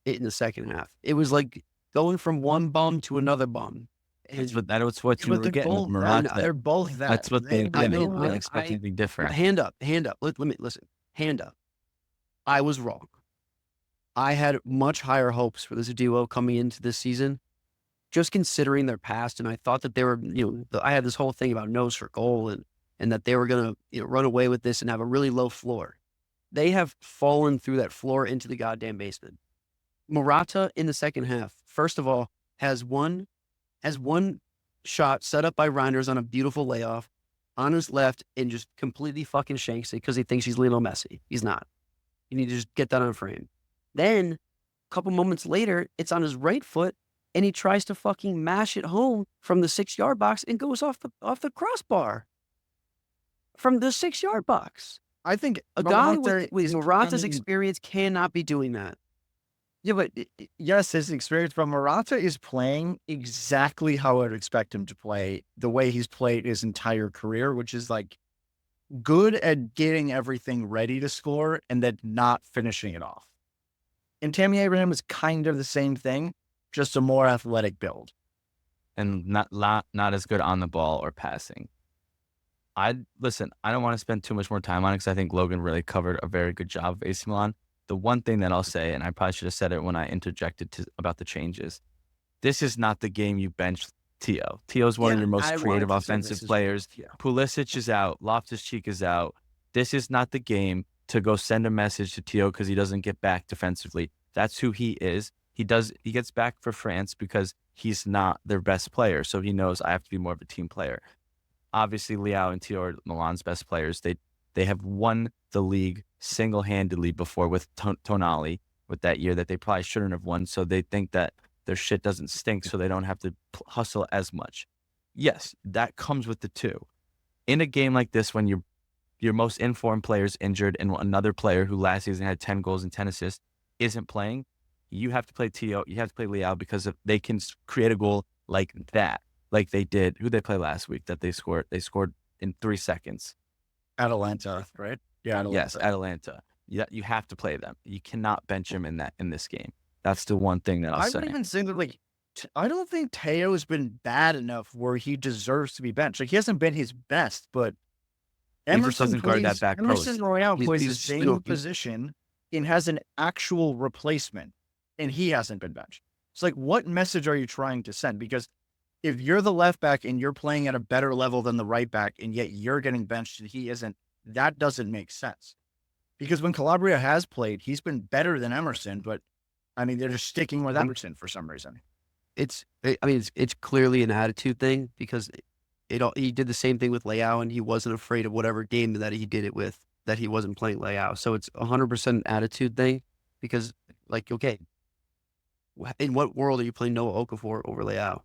S2: in the second half. It was like going from one bum to another bum.
S3: That's what you were getting with Morata.
S1: They're both that.
S3: That's what they
S2: I know.
S3: didn't expect anything different.
S2: Hand up. Let me listen. Hand up. I was wrong. I had much higher hopes for this duo coming into this season, just considering their past. And I thought that they were, I had this whole thing about nose for goal and that they were going to run away with this and have a really low floor. They have fallen through that floor into the goddamn basement. Morata in the second half, first of all, has one shot set up by Reinders on a beautiful layoff on his left and just completely fucking shanks it because he thinks he's Lionel Messi. He's not. You need to just get that on frame. Then, a couple moments later, it's on his right foot, and he tries to fucking mash it home from the 6-yard box and goes off the crossbar from the 6-yard box.
S1: I think
S2: a guy with Morata's experience cannot be doing that.
S1: Yeah, but yes, his experience, but Morata is playing exactly how I'd expect him to play, the way he's played his entire career, which is like good at getting everything ready to score and then not finishing it off. And Tammy Abraham is kind of the same thing, just a more athletic build.
S3: And not as good on the ball or passing. I don't want to spend too much more time on it because I think Logan really covered a very good job of AC Milan. The one thing that I'll say, and I probably should have said it when I interjected about the changes, this is not the game you bench Theo. Theo's one of your most creative offensive players. Pulisic is out. Loftus-Cheek is out. This is not the game to go send a message to Theo because he doesn't get back defensively. That's who he is. He gets back for France because he's not their best player. So he knows I have to be more of a team player. Obviously, Leão and Theo are Milan's best players. They have won the league single-handedly before with Tonali with that year that they probably shouldn't have won. So they think that their shit doesn't stink, so they don't have to hustle as much. Yes, that comes with the two. In a game like this, when your most informed player is injured and another player who last season had 10 goals and 10 assists isn't playing, you have to play Theo, you have to play Leão because they can create a goal like that, like they did. Who they play last week that they scored? They scored in 3 seconds.
S1: Atalanta, right? Yeah, Atalanta.
S3: Yes, Atalanta. Yeah, you have to play them. You cannot bench him in this game. That's the one thing that I'll say.
S1: I would even say that, I don't think Theo has been bad enough where he deserves to be benched. He hasn't been his best, but
S3: Emerson doesn't guard that back post.
S1: Emerson Royale plays the same position and has an actual replacement, and he hasn't been benched. It's like, what message are you trying to send? Because if you're the left back and you're playing at a better level than the right back, and yet you're getting benched and he isn't, that doesn't make sense. Because when Calabria has played, he's been better than Emerson, but I mean, they're just sticking with Emerson for some reason.
S2: It's clearly an attitude thing because he did the same thing with Leão and he wasn't afraid of whatever game that he did it with, that he wasn't playing Leão. So it's 100% an attitude thing because, okay, in what world are you playing Noah Okafor over Leão?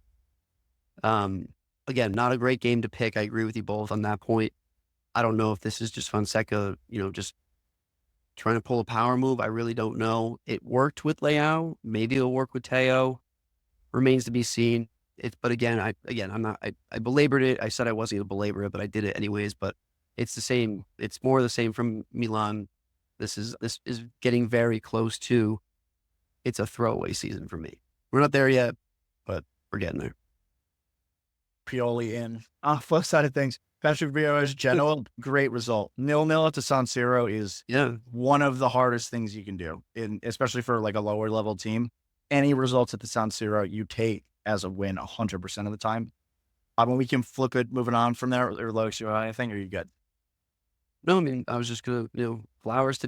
S2: Again, not a great game to pick. I agree with you both on that point. I don't know if this is just Fonseca, just trying to pull a power move. I really don't know. It worked with Leão. Maybe it'll work with Theo. Remains to be seen. But again, I belabored it. I said I wasn't going to belabor it, but I did it anyways. But it's the same. It's more the same from Milan. This is getting very close to. It's a throwaway season for me. We're not there yet, but we're getting there.
S1: Pioli in. Flip side of things, Patrick Vieira's Genoa, great result. 0-0 at the San Siro is one of the hardest things you can do, especially for like a lower level team. Any results at the San Siro you take as a win 100% of the time. When we can flip it, moving on from there, or Lokes, you anything, or are you good?
S2: No, I mean, I was just gonna, flowers to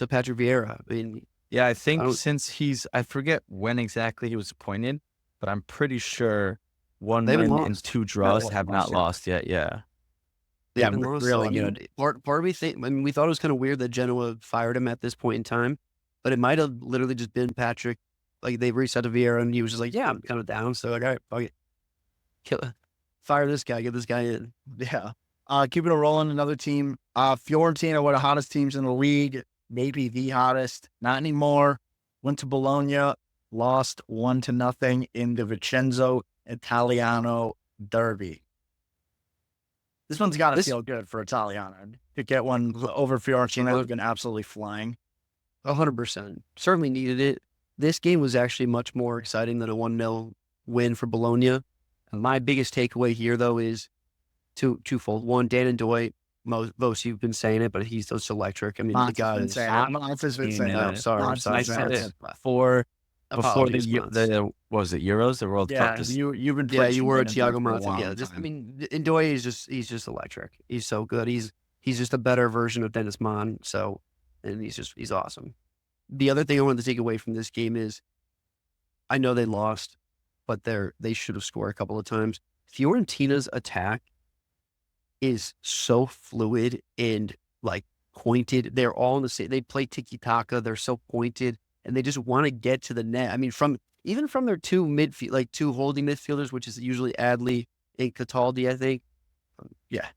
S2: Patrick Vieira. I mean,
S3: yeah, I think since I forget when exactly he was appointed, but I'm pretty sure 1 win and 2 draws have not lost yet. Yeah.
S1: Yeah, really good.
S2: Part of me we thought it was kind of weird that Genoa fired him at this point in time, but it might have literally just been Patrick. Like they reached out to Vieira and he was just like, yeah, I'm kind of down. So like, all right, fuck it. Fire this guy, get this guy in.
S1: Yeah. Keeping it rolling, another team. Fiorentina, one of the hottest teams in the league, maybe the hottest. Not anymore. Went to Bologna, lost 1-0 in the Vincenzo Italiano derby. This one's got to feel good for Italiano. To get one over Fiorentina has been absolutely flying.
S2: 100%. Certainly needed it. This game was actually much more exciting than a 1-0 win for Bologna. And my biggest takeaway here, though, is twofold. One, Dan Ndoye, most you've been saying it, but he's just electric. I mean, the guy is...
S1: Monts been saying it.
S2: Sorry.
S3: Before the what was it, Euros, the World Cup?
S1: You've been
S2: you were a Thiago Motta. Yeah, I mean, Ndoye is he's just electric. He's so good. He's just a better version of Dennis Mann. So, and he's awesome. The other thing I wanted to take away from this game is, I know they lost, but they should have scored a couple of times. Fiorentina's attack is so fluid and like pointed. They're all in the same. They play tiki taka. They're so pointed, and they just want to get to the net. I mean, even from their two holding midfielders, which is usually Adli and Cataldi, I think. Yeah,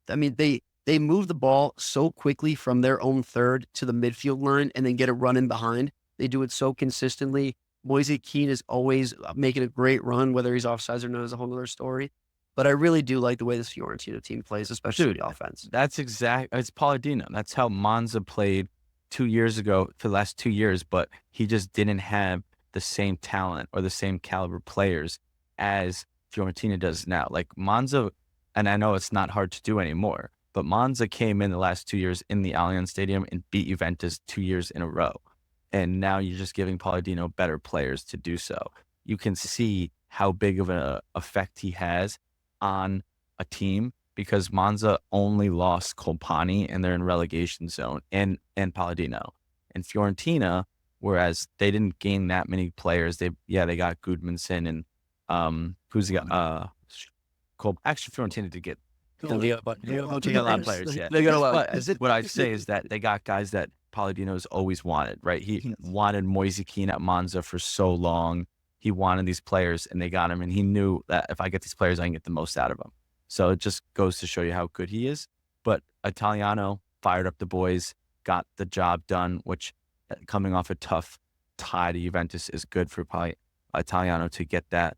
S2: I mean they move the ball so quickly from their own third to the midfield line and then get a run in behind. They do it so consistently. Moise Kean is always making a great run, whether he's offsides or not is a whole other story. But I really do like the way this Fiorentina team plays, especially the offense.
S3: It's Palladino. That's how Monza played 2 years ago for the last 2 years, but he just didn't have the same talent or the same caliber players as Fiorentina does now. Like Monza, and I know it's not hard to do anymore, but Monza came in the last 2 years in the Allianz Stadium and beat Juventus 2 years in a row. And now you're just giving Palladino better players to do so. You can see how big of an effect he has on a team because Monza only lost Colpani and they're in relegation zone and Palladino. And Fiorentina, whereas they didn't gain that many players, they got Gudmundsson and who's the guy? Actually, Fiorentina did get a lot of players. Yeah,
S2: they got a lot.
S3: But what I say is that they got guys that Palladino's always wanted. Right? He wanted Moise Kean at Monza for so long. He wanted these players, and they got him. And he knew that if I get these players, I can get the most out of them. So it just goes to show you how good he is. But Italiano fired up the boys, got the job done, which coming off a tough tie to Juventus is good for probably Italiano to get that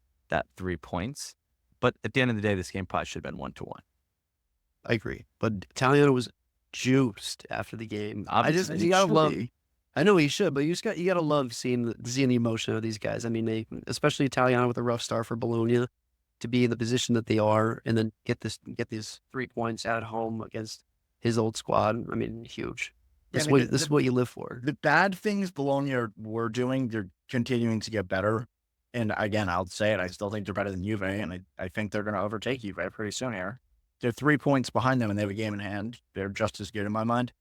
S3: 3 points. But at the end of the day, this game probably should have been 1-1.
S2: I agree. But Italiano was juiced after the game. You gotta love. I know he should, but you gotta love seeing the emotion of these guys. I mean, especially Italiano with a rough start for Bologna, to be in the position that they are, and then get these 3 points at home against his old squad. I mean, huge. This is what you live for.
S1: The bad things Bologna were doing, they're continuing to get better. And again, I'll say it, I still think they're better than Juve, and I think they're going to overtake Juve pretty soon here. They're 3 points behind them, and they have a game in hand. They're just as good in my mind.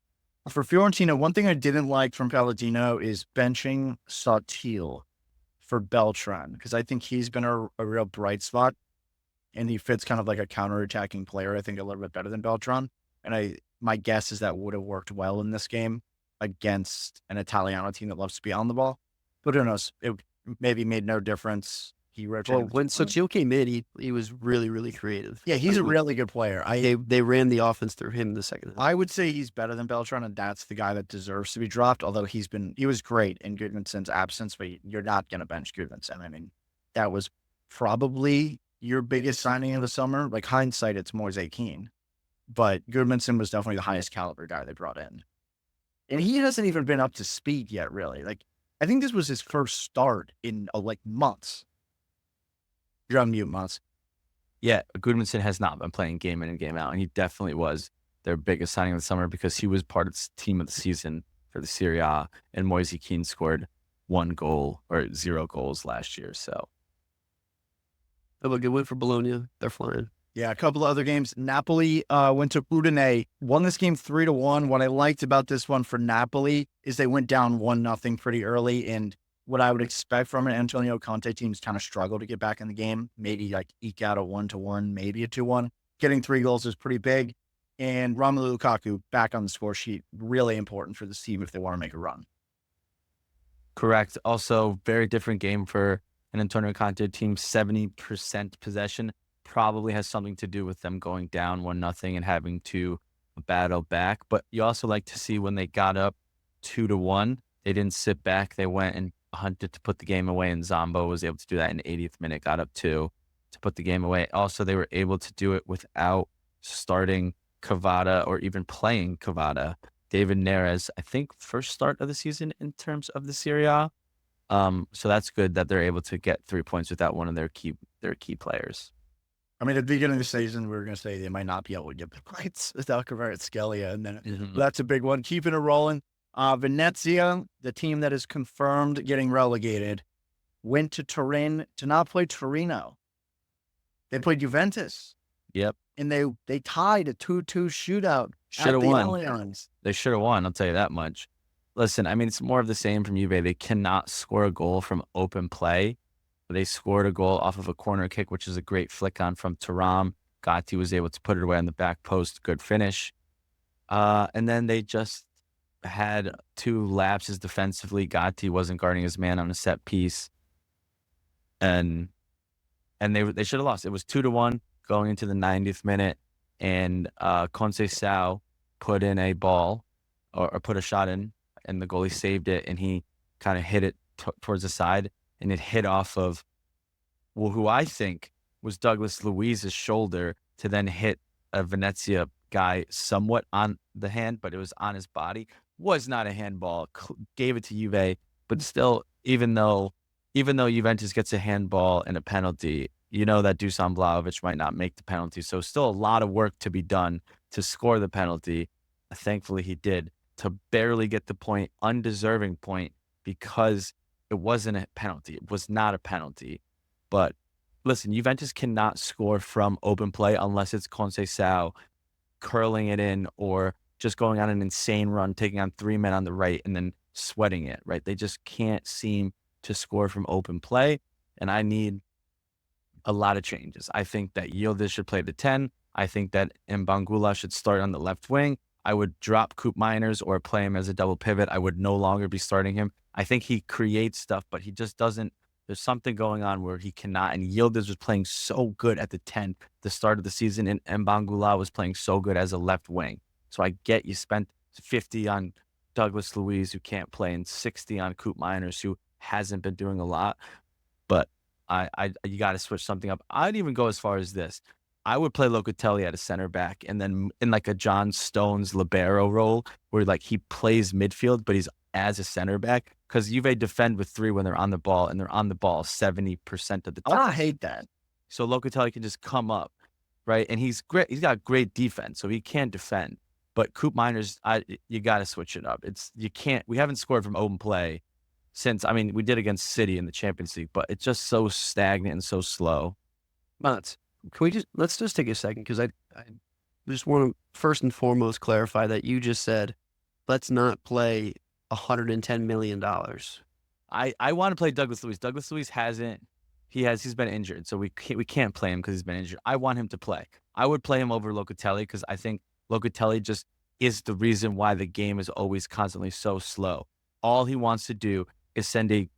S1: For Fiorentina, one thing I didn't like from Palladino is benching Sautil for Beltran, because I think he's been a real bright spot, and he fits kind of like a counter-attacking player, I think a little bit better than Beltran. And my guess is that would have worked well in this game against an Italiano team that loves to be on the ball. But who knows? It maybe made no difference. He rotated.
S2: Well, when Sautil came in, he was really, really creative.
S1: Yeah, he's a really good player.
S2: They ran the offense through him in the second half.
S1: I would say he's better than Beltran, and that's the guy that deserves to be dropped, although he was great in Gudmundsson's absence, but you're not going to bench Gudmundsson. I mean, that was probably your biggest signing of the summer. Like hindsight, it's Moise Kean, but Goodmanson was definitely the highest caliber guy they brought in. And he hasn't even been up to speed yet, really. Like, I think this was his first start in like months. You're on mute, Motts.
S3: Yeah, Goodmanson has not been playing game in and game out, and he definitely was their biggest signing of the summer because he was part of the team of the season for the Serie A, and Moise Kean scored 1 goal or 0 goals last year. So,
S2: that was a good win for Bologna. They're flying.
S1: Yeah, a couple of other games. Napoli went to Udine, won this game 3-1. What I liked about this one for Napoli is they went down 1-0 pretty early, and what I would expect from an Antonio Conte team's kind of struggle to get back in the game, maybe like eke out a 1-1, maybe a 2-1. Getting 3 goals is pretty big. And Romelu Lukaku back on the score sheet, really important for this team if they want to make a run.
S3: correct. Also, very different game for an Antonio Conte team. 70% possession probably has something to do with them going down 1-0 and having to battle back. But you also like to see when they got up 2-1, they didn't sit back. They went and hunted to put the game away, and Zombo was able to do that in the 80th minute, got up 2 to put the game away. Also, they were able to do it without starting Cavada or even playing Cavada. David Neres, I think, first start of the season in terms of the Serie A. So that's good that they're able to get 3 points without one of their key players.
S1: I mean, at the beginning of the season, we were going to say they might not be able to get the points without Kvaratskhelia, and then that's a big one. Keeping it rolling. Venezia, the team that is confirmed getting relegated, went to Turin to not play Torino. They played Juventus.
S3: Yep.
S1: And they tied a 2-2 shootout.
S3: Should have won.
S1: Allianz.
S3: They should have won, I'll tell you that much. Listen, I mean, it's more of the same from Juve. They cannot score a goal from open play. They scored a goal off of a corner kick, which is a great flick on from Thuram. Gatti was able to put it away on the back post. Good finish. And then they just had 2 lapses defensively. Gatti wasn't guarding his man on a set piece. And they should have lost. It was 2-1 going into the 90th minute. And Conceição put in a ball or put a shot in, and the goalie saved it, and he kind of hit it towards the side, and it hit off of, well, who I think was Douglas Luiz's shoulder to then hit a Venezia guy somewhat on the hand, but it was on his body. Was not a handball. Gave it to Juve, but still, even though Juventus gets a handball and a penalty, you know that Dusan Vlahovic might not make the penalty. So still a lot of work to be done to score the penalty. Thankfully, he did, to barely get the point, undeserving point, because it wasn't a penalty. It was not a penalty. But listen, Juventus cannot score from open play unless it's Conceição curling it in or just going on an insane run, taking on 3 men on the right and then sweating it, right? They just can't seem to score from open play. And I need a lot of changes. I think that Yildiz should play the 10. I think that Mbangula should start on the left wing. I would drop Coop Miners or play him as a double pivot. I would no longer be starting him. I think he creates stuff, but he just doesn't. There's something going on where he cannot. And Yildiz was playing so good at the 10 the start of the season, and Mbangula was playing so good as a left wing. So I get you spent 50 on Douglas Luiz, who can't play, and 60 on Coop Miners, who hasn't been doing a lot. But you got to switch something up. I'd even go as far as this. I would play Locatelli at a center back, and then in like a John Stones libero role where like he plays midfield, but he's as a center back, because Juve defend with 3 when they're on the ball, and they're on the ball 70% of the time.
S1: I hate that.
S3: So Locatelli can just come up, right? And he's great. He's got great defense, so he can defend. But Coop Miners, you got to switch it up. We haven't scored from open play since, I mean, we did against City in the Champions League, but it's just so stagnant and so slow.
S2: Motts, let's just take a second, because I just want to first and foremost clarify that you just said, let's not play $110 million.
S3: I want to play Douglas Luiz. Douglas Luiz he's been injured, so we can't play him because he's been injured. I want him to play. I would play him over Locatelli, because I think Locatelli just is the reason why the game is always constantly so slow. All he wants to do is send a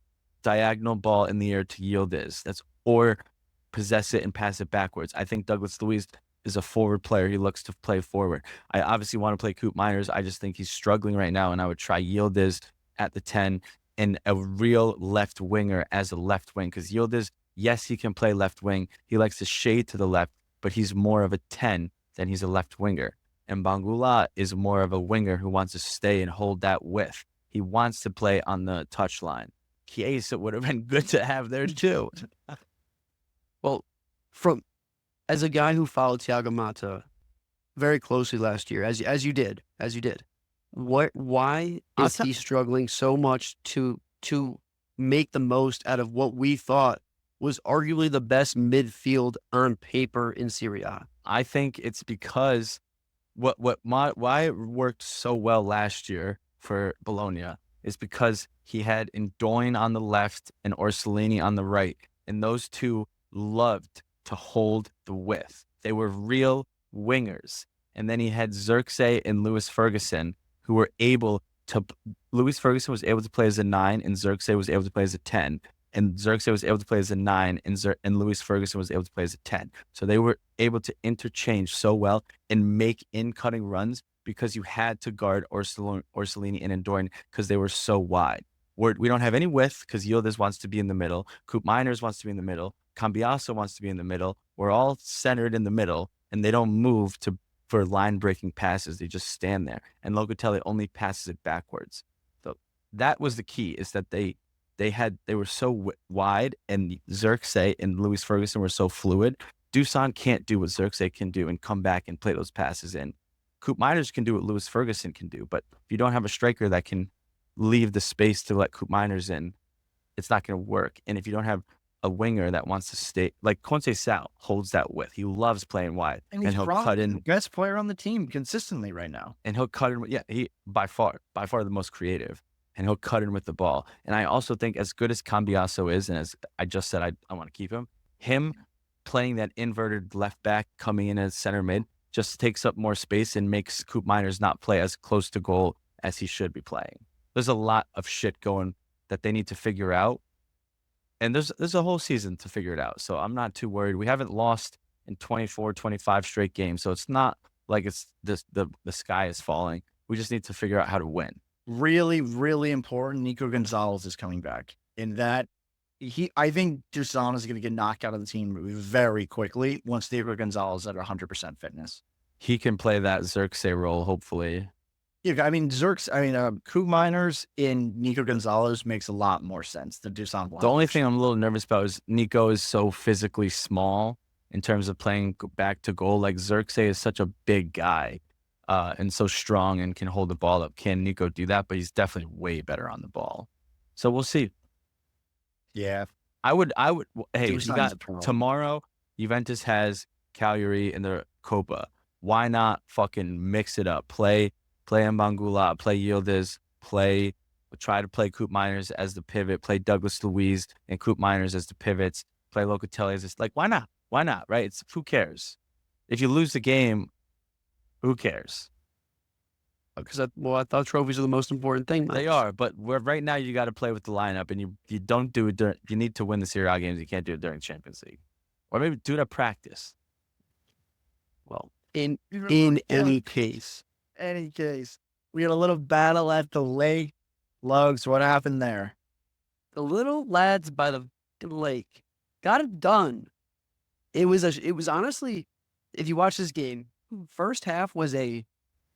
S3: diagonal ball in the air to Yildiz. Or possess it and pass it backwards. I think Douglas Luiz is a forward player. He looks to play forward. I obviously want to play Coop Miners. I just think he's struggling right now, and I would try Yildiz at the 10 and a real left winger as a left wing, because Yildiz Yes, he can play left wing. He likes to shade to the left, but he's more of a 10 than he's a left winger. And Bangula is more of a winger who wants to stay and hold that width. He wants to play on the touchline. Chiesa would have been good to have there too.
S2: Well, as a guy who followed Thiago Motta very closely last year, as you did, why is he struggling so much to make the most out of what we thought was arguably the best midfield on paper in Serie A?
S3: I think it's because why it worked so well last year for Bologna is because he had Ndoye on the left and Orsolini on the right, and those two loved to hold the width. They were real wingers. And then he had Xerxes and Lewis Ferguson, who were able to. Lewis Ferguson was able to play as a 9, and Xerxes was able to play as a 10. And Xerxes was able to play as a 9, and Lewis Ferguson was able to play as a 10. So they were able to interchange so well and make in-cutting runs because you had to guard Orsolini and Ndoye because they were so wide. We don't have any width because Yildiz wants to be in the middle. Koop Miners wants to be in the middle. Cambiasso wants to be in the middle. We're all centered in the middle, and they don't move for line-breaking passes. They just stand there. And Locatelli only passes it backwards. So that was the key, is that they were so wide, and Xerxes and Lewis Ferguson were so fluid. Dusan can't do what Xerxes can do and come back and play those passes in. Koop Miners can do what Lewis Ferguson can do, but if you don't have a striker that can leave the space to let Koop Miners in, it's not going to work. And if you don't have a winger that wants to stay, like Conceição holds that width. He loves playing wide,
S1: And
S3: and
S1: he's
S3: he'll cut in.
S1: the best player on the team consistently right now.
S3: And he'll cut in. Yeah, he by far the most creative, and he'll cut in with the ball. And I also think, as good as Cambiasso is, and as I just said, I want to keep him playing that inverted left back coming in as center mid just takes up more space and makes Koop Miners not play as close to goal as he should be playing. There's a lot of shit going that they need to figure out. And there's a whole season to figure it out. So I'm not too worried. We haven't lost in 24, 25 straight games. So it's not like it's the sky is falling. We just need to figure out how to win.
S1: Really, really important. Nico Gonzalez is coming back. In that, I think Dusan is going to get knocked out of the team very quickly once Nico Gonzalez is at 100% fitness.
S3: He can play that Xerxes role, hopefully.
S1: Yeah, I mean, Koop Miners in Nico Gonzalez makes a lot more sense than Dusan.
S3: The only thing I'm a little nervous about is Nico is so physically small in terms of playing back to goal. Like Xerxes is such a big guy and so strong and can hold the ball up. Can Nico do that? But he's definitely way better on the ball. So we'll see.
S1: Yeah.
S3: I would. Hey,
S1: Dusan's
S3: you got
S1: a problem.
S3: tomorrow. Juventus has Cagliari in the Copa. Why not fucking mix it up? Play Mbangula, play Yildiz, try to play Koop Miners as the pivot, play Douglas Luiz and Koop Miners as the pivots, play Locatelli as this. Like, why not? Why not? Right? Who cares? If you lose the game, who cares?
S2: Because I thought trophies are the most important thing.
S3: They are, but right now you got to play with the lineup, and you don't do it during. You need to win the Serie A games. You can't do it during Champions League, or maybe do it at practice.
S2: Well, in any case,
S1: we had a little battle at the lake. Lugs, what happened there?
S2: the little lads by the lake got it done. It was honestly, if you watch this game, first half was a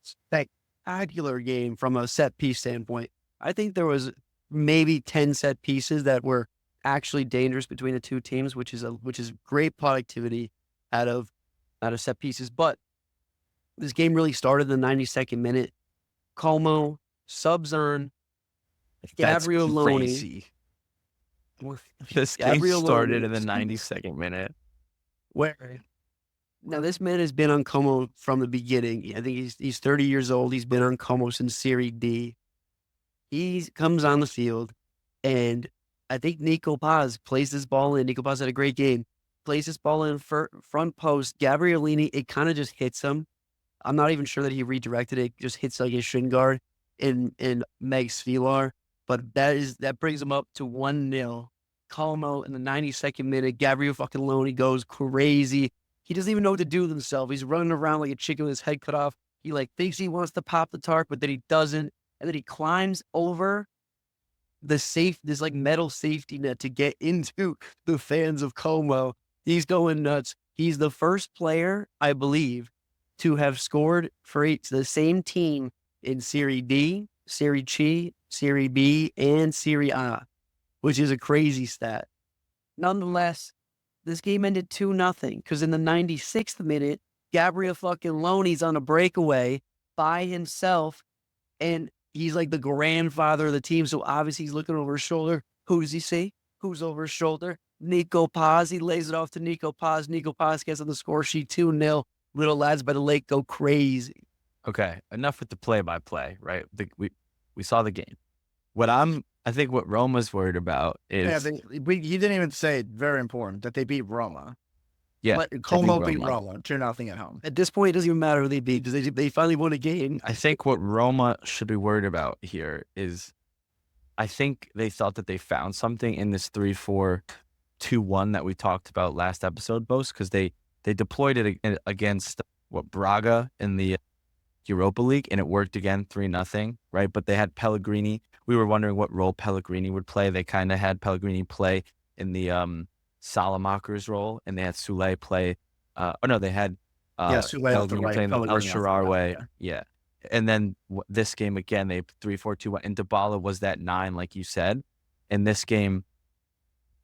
S2: spectacular game from a set piece standpoint. I think there was maybe 10 set pieces that were actually dangerous between the two teams, which is great productivity out of set pieces. But this game really started in the 92nd minute. Como subs on Gabriel Loney.
S3: This game started in the 92nd minute.
S1: Where?
S2: Now, this man has been on Como from the beginning. I think he's 30 years old. He's been on Como since Serie D. He comes on the field, and I think Nico Paz plays this ball in. Nico Paz had a great game. Plays this ball in front post. Gabrielini, it kind of just hits him. I'm not even sure that he redirected it. Just hits like his shin guard and makes Vilar. But that brings him up to 1-0. Como in the 92nd minute. Gabriel fucking Loney goes crazy. He doesn't even know what to do with himself. He's running around like a chicken with his head cut off. He thinks he wants to pop the tarp, but then he doesn't. And then he climbs over this like metal safety net to get into the fans of Como. He's going nuts. He's the first player, I believe, to have scored for the same team in Serie D, Serie C, Serie B, and Serie A, which is a crazy stat. Nonetheless, this game ended 2-0 because in the 96th minute, Gabriel fucking Loney's on a breakaway by himself, and he's like the grandfather of the team. So obviously he's looking over his shoulder. Who does he see? Who's over his shoulder? Nico Paz. He lays it off to Nico Paz. Nico Paz gets on the score sheet 2-0. Little lads by the lake go crazy.
S3: Okay, enough with the play-by-play, right? We saw the game. I think what Roma's worried about is
S1: he didn't even say, very important, that they beat Roma.
S3: Yeah,
S1: Como beat Roma 2-0 at home.
S2: At this point, it doesn't even matter who they beat because they finally won a game.
S3: I think what Roma should be worried about here is, I think they thought that they found something in this 3-4-2-1 that we talked about last episode, Bose, because they deployed it against Braga in the Europa League, and it worked again, 3-0, right? But they had Pellegrini. We were wondering what role Pellegrini would play. They kind of had Pellegrini play in the Salamaker's role, and they had Soulé play. They had
S1: Soulé off the right,
S3: playing the El
S1: Pellegrini off the
S3: Shaarawy way.
S1: left,
S3: Yeah. And then this game again, they 3-4-2-1, and Dybala was that 9, like you said. In this game,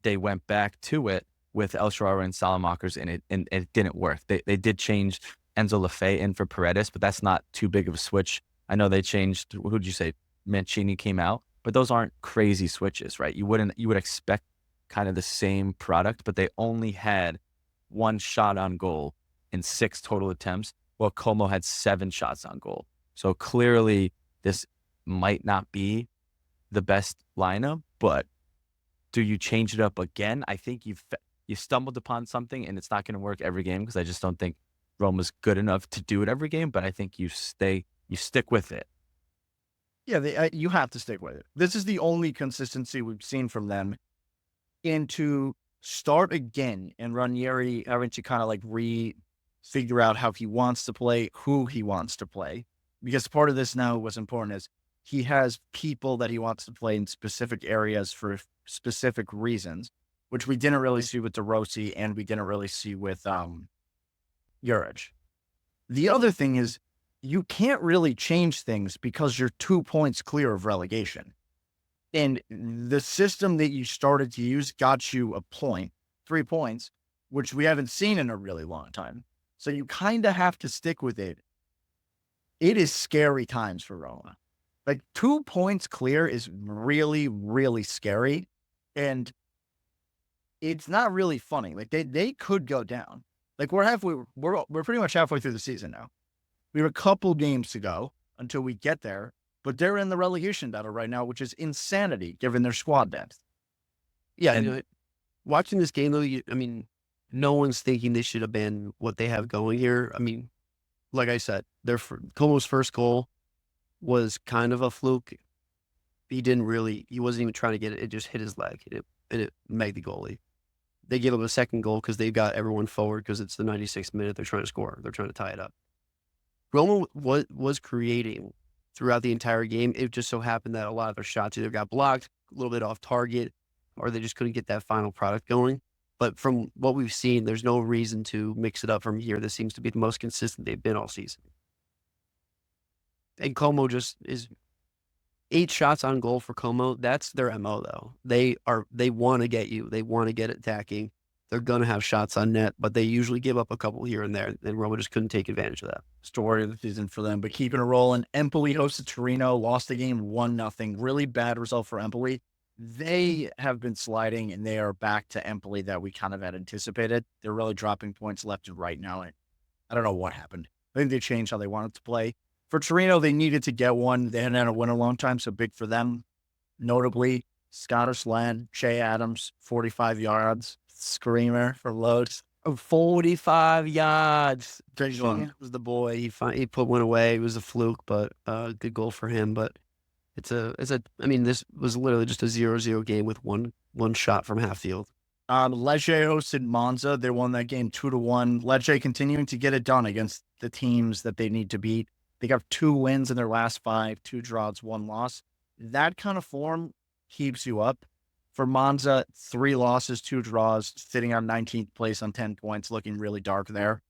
S3: they went back to it with El Shaarawy and Salamakers, and it didn't work. They did change Enzo Lefebvre in for Paredes, but that's not too big of a switch. I know they changed. Who did you say? Mancini came out, but those aren't crazy switches, right? You would expect kind of the same product, but they only had 1 shot on goal in 6 total attempts, while Como had 7 shots on goal. So clearly, this might not be the best lineup, but do you change it up again? I think you stumbled upon something, and it's not going to work every game because I just don't think Roma's good enough to do it every game. But I think you stick with it.
S1: Yeah, you have to stick with it. This is the only consistency we've seen from them. And to start again and Ranieri having to kind of like figure out how he wants to play, who he wants to play, because part of this now, what's important is he has people that he wants to play in specific areas for specific reasons, which we didn't really see with De Rossi and we didn't really see with Juric. The other thing is you can't really change things because you're 2 points clear of relegation. And the system that you started to use got you a point, 3 points, which we haven't seen in a really long time. So you kind of have to stick with it. It is scary times for Roma. Like 2 points clear is really, really scary. And it's not really funny. Like they could go down. Like we're pretty much halfway through the season now. We have a couple games to go until we get there, but they're in the relegation battle right now, which is insanity given their squad depth.
S2: Yeah, and watching this game though, no one's thinking they should abandon what they have going here. I mean, like I said, Como's first goal was kind of a fluke. He wasn't even trying to get it. It just hit his leg and it made the goalie. They gave him a second goal because they've got everyone forward because it's the 96th minute. They're trying to score. They're trying to tie it up. Roma was creating throughout the entire game. It just so happened that a lot of their shots either got blocked, a little bit off target, or they just couldn't get that final product going. But from what we've seen, there's no reason to mix it up from here. This seems to be the most consistent they've been all season. And Como just is 8 shots on goal for Como. That's their MO though. They want to get you. They want to get attacking. They're going to have shots on net, but they usually give up a couple here and there, and Roma just couldn't take advantage of that.
S1: Story of the season for them, but keeping it rolling. Empoli hosted Torino, lost the game 1-0. Really bad result for Empoli. They have been sliding, and they are back to Empoli that we kind of had anticipated. They're really dropping points left and right now. I don't know what happened. I think they changed how they wanted to play. For Torino, they needed to get one. They hadn't had a win in a long time, so big for them. Notably, Scottish lad, Che Adams, 45 yards. Screamer for loads.
S2: 45 yards.
S1: Great one.
S2: Was the boy. He put one away. It was a fluke, but good goal for him. But this was literally just a 0-0 game with one shot from half field.
S1: Lecce hosted Monza. They won that game 2-1. Lecce continuing to get it done against the teams that they need to beat. They got 2 wins in their last 5, 2 draws, 1 loss. That kind of form keeps you up. For Monza, 3 losses, 2 draws, sitting on 19th place on 10 points, looking really dark there.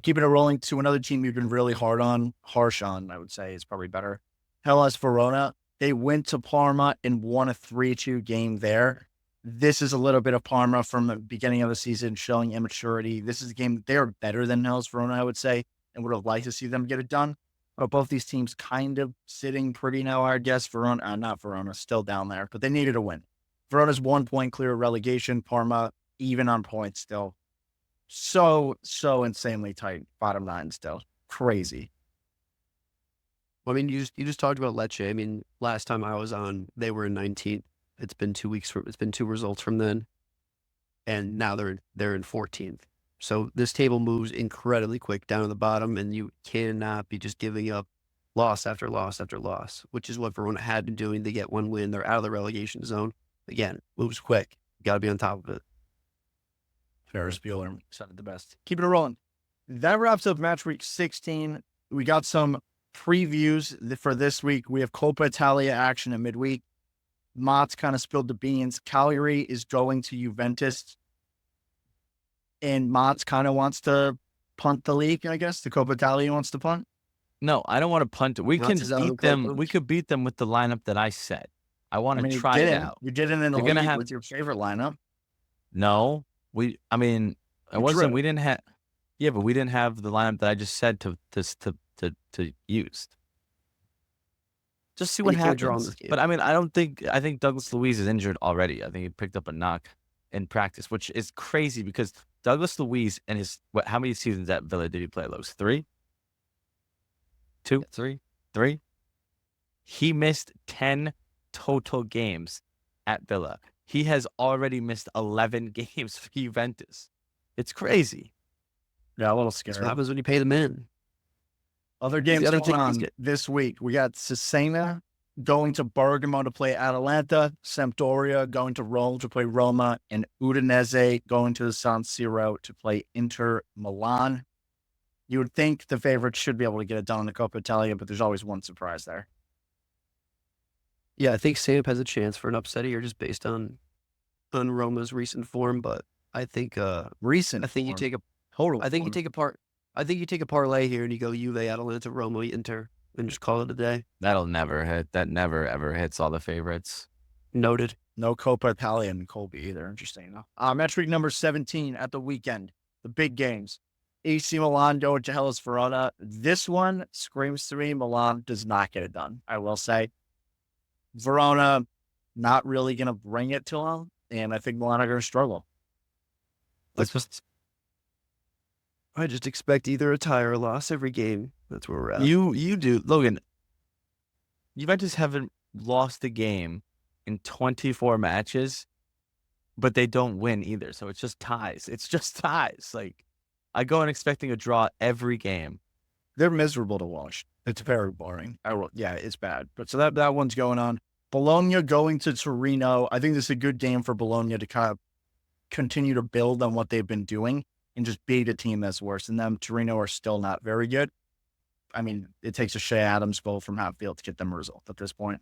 S1: Keeping it rolling to another team you've been really harsh on, I would say is probably better. Hellas Verona, they went to Parma and won a 3-2 game there. This is a little bit of Parma from the beginning of the season showing immaturity. This is a game they are better than Hellas Verona, I would say, and would have liked to see them get it done. But both these teams kind of sitting pretty now, I guess. Verona, not Verona, still down there, but they needed a win. Verona's 1 point clear of relegation. Parma even on points still. So insanely tight. Bottom 9 still. Crazy.
S2: Well, I mean, you just talked about Lecce. I mean, last time I was on, they were in 19th. It's been 2 weeks. It's been 2 results from then, and now they're in 14th. So this table moves incredibly quick down to the bottom, and you cannot be just giving up loss after loss after loss, which is what Verona had been doing. They get 1 win, they're out of the relegation zone. Again, moves quick. Got to be on top of it.
S1: Ferris Bueller said it the best. Keeping it rolling. That wraps up match week 16. We got some previews for this week. We have Coppa Italia action at midweek. Motts kind of spilled the beans. Cagliari is going to Juventus. And Motts kind of wants to punt the league, I guess. The Coppa Italia wants to punt.
S3: No, I don't want to punt it. We
S2: Motts is
S3: can
S2: out
S3: beat
S2: of
S3: them.
S2: Coppa.
S3: We could beat them with the lineup that I said. I want to
S1: You
S3: try it out.
S1: You did it in the
S3: You're gonna
S1: league
S3: have-
S1: with your favorite lineup.
S3: No, I mean, it
S1: You
S3: wasn't.
S1: drew.
S3: We didn't have. Yeah, but we didn't have the lineup that I just said to use. Just see what
S2: You can't draw in
S3: happens.
S2: this game.
S3: But I mean, I think Douglas Luiz is injured already. I think he picked up a knock in practice, which is crazy because Douglas Luiz and how many seasons at Villa did he play? Those 3, 2, 3. He missed 10 total games at Villa. He has already missed 11 games for Juventus. It's crazy.
S1: Yeah, a little
S2: That's
S1: scary.
S2: what happens when you pay them in.
S1: Other games
S2: other
S1: going
S2: thing
S1: on
S2: is good.
S1: this week. We got Cesena going to Bergamo to play Atalanta, Sampdoria going to Rome to play Roma, and Udinese going to San Siro to play Inter Milan. You would think the favorites should be able to get it done in the Coppa Italia, but there's always one surprise there.
S2: Yeah, I think Samp has a chance for an upset here just based on Roma's recent form, but I think
S1: Recent.
S2: I think you
S1: form.
S2: take a
S1: total.
S2: I think you
S1: form.
S2: take a part. I think you take a parlay here and you go Juve, Atalanta, Roma, Inter, and just call it a day.
S3: That'll never hit. That never ever hits all the favorites.
S2: Noted.
S1: No Coppa Italia in Colby either. Interesting. Match week number 17 at the weekend. The big games. AC Milan going to Hellas Verona. This one screams to me. Milan does not get it done, I will say. Verona, not really going to bring it to them. And I think Milan are going to struggle.
S2: I just expect either a tie or a loss every game. That's where we're at.
S3: You do, Logan. Juventus haven't lost a game in 24 matches, but they don't win either. So it's just ties. It's just ties. Like, I go in expecting a draw every game.
S1: They're miserable to watch. It's very boring. Yeah, it's bad. But so that one's going on. Bologna going to Torino. I think this is a good game for Bologna to kind of continue to build on what they've been doing and just beat a team that's worse than them. Torino are still not very good. I mean, it takes a Shea Adams goal from half field to get them a result at this point.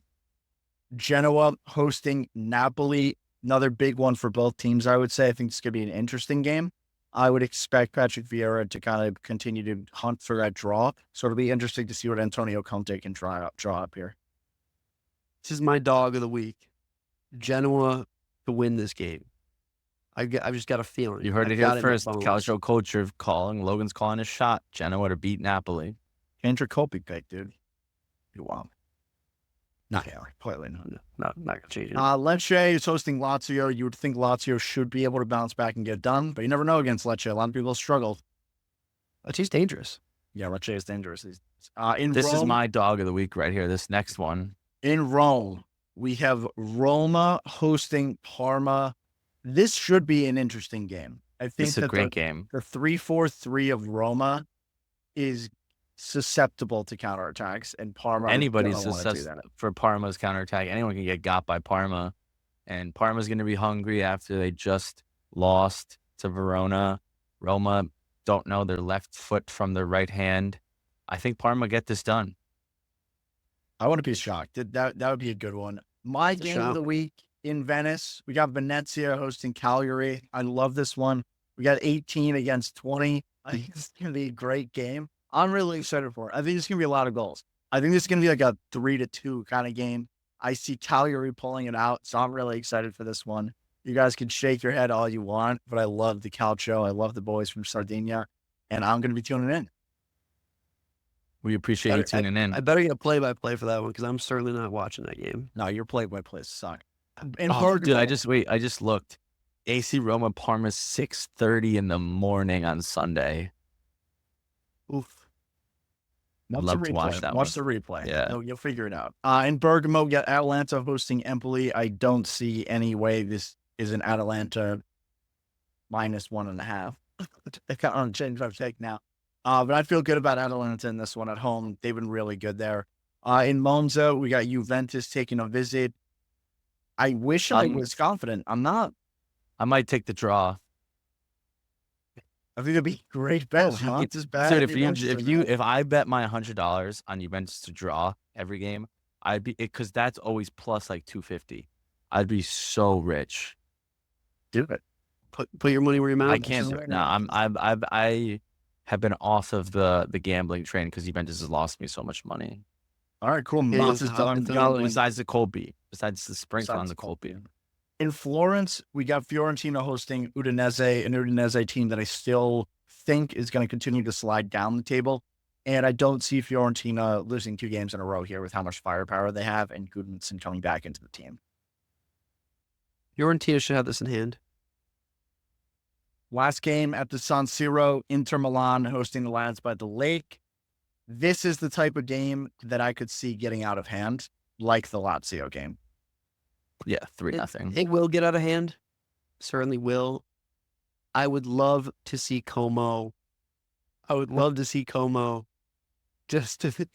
S1: Genoa hosting Napoli. Another big one for both teams, I would say. I think this could be an interesting game. I would expect Patrick Vieira to kind of continue to hunt for that draw. So it'll be interesting to see what Antonio Conte can draw up here.
S2: This is my dog of the week. Genoa to win this game. I've just got a feeling.
S3: You heard
S2: I've
S3: it
S2: got
S3: here
S2: in my
S3: first.
S2: bones.
S3: Calcio Culture calling. Logan's calling his shot. Genoa to beat Napoli.
S1: Andrew Kopi pick, dude. Wow. Not completely not.
S2: Not gonna change it.
S1: Lecce is hosting Lazio. You would think Lazio should be able to bounce back and get it done, but you never know against Lecce. A lot of people struggle.
S2: Lecce's dangerous.
S1: Yeah, Lecce is dangerous.
S3: This
S1: Rome,
S3: is my dog of the week right here. This next one.
S1: In Rome, we have Roma hosting Parma. This should be an interesting game. I think
S3: This is a
S1: that
S3: great game.
S1: the 3-4-3 of Roma is susceptible to counterattacks, and Parma
S3: Anybody's
S1: don't wanna do that.
S3: susceptible for Parma's counterattack. Anyone can get got by Parma. And Parma's going to be hungry after they just lost to Verona. Roma don't know their left foot from their right hand. I think Parma get this done.
S1: I want to be shocked. That would be a good one. My
S2: It's a
S1: game of
S2: shout.
S1: the week in Venice. We got Venezia hosting Cagliari. I love this one. We got 18 against 20. I think it's going to be a great game. I'm really excited for it. I think it's going to be a lot of goals. I think this is going to be like a 3-2 kind of game. I see Cagliari pulling it out, so I'm really excited for this one. You guys can shake your head all you want, but I love the Calcio. I love the boys from Sardinia, and I'm going to be tuning in.
S3: We appreciate you tuning in.
S2: I better get a play-by-play for that one because I'm certainly not watching that game.
S1: No, your play-by-plays suck.
S3: Dude, I just looked. AC Roma Parma 6:30 in the morning on Sunday.
S1: Oof.
S3: Love to watch that
S1: Watch the replay.
S3: Yeah.
S1: You'll figure it out. In Bergamo, we got Atalanta hosting Empoli. I don't see any way this is an Atalanta -1.5. I kind of change my take now. But I feel good about Atalanta in this one at home. They've been really good there. In Monza, we got Juventus taking a visit. I wish I was confident. I'm not.
S3: I might take the draw.
S1: I think it'd be a great bet. It's as bad.
S3: Dude, if I bet my $100 on Juventus to draw every game, I'd be, because that's always plus like 250. I'd be so rich.
S1: Do it.
S2: Put your money where your mouth.
S3: I can't do it. No, I have been off of the gambling train because Juventus has lost me so much money.
S1: All right, cool.
S2: Yeah,
S1: Motts is done.
S3: Besides the cold beat, besides the sprinkle on the cold beat.
S1: In Florence, we got Fiorentina hosting Udinese, an Udinese team that I still think is going to continue to slide down the table. And I don't see Fiorentina losing 2 games in a row here with how much firepower they have and Goodmanson coming back into the team.
S2: Fiorentina should have this in hand.
S1: Last game at the San Siro, Inter Milan hosting the Lads by the Lake. This is the type of game that I could see getting out of hand, like the Lazio game.
S3: Yeah, 3-0.
S2: It will get out of hand. Certainly will. I would love to see Como. Just to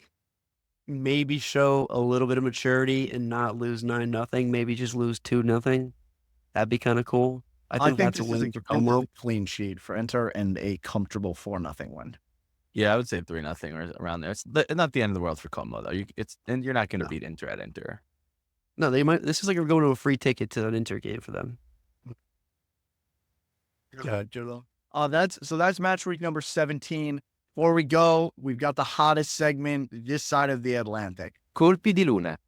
S2: maybe show a little bit of maturity and not lose 9-0. Maybe just lose 2-0. That'd be kind of cool. I think that's a win for Como.
S1: Clean sheet for Inter and a comfortable 4-0 win.
S3: Yeah, I would say 3-0 or around there. It's not the end of the world for Como though. And you're not going to beat Inter at Inter.
S2: No, they might. This is like we're going to a free ticket to an Inter game for them.
S1: Yeah, that's match week number 17. Before we go, we've got the hottest segment this side of the Atlantic.
S3: Colpi di Luna.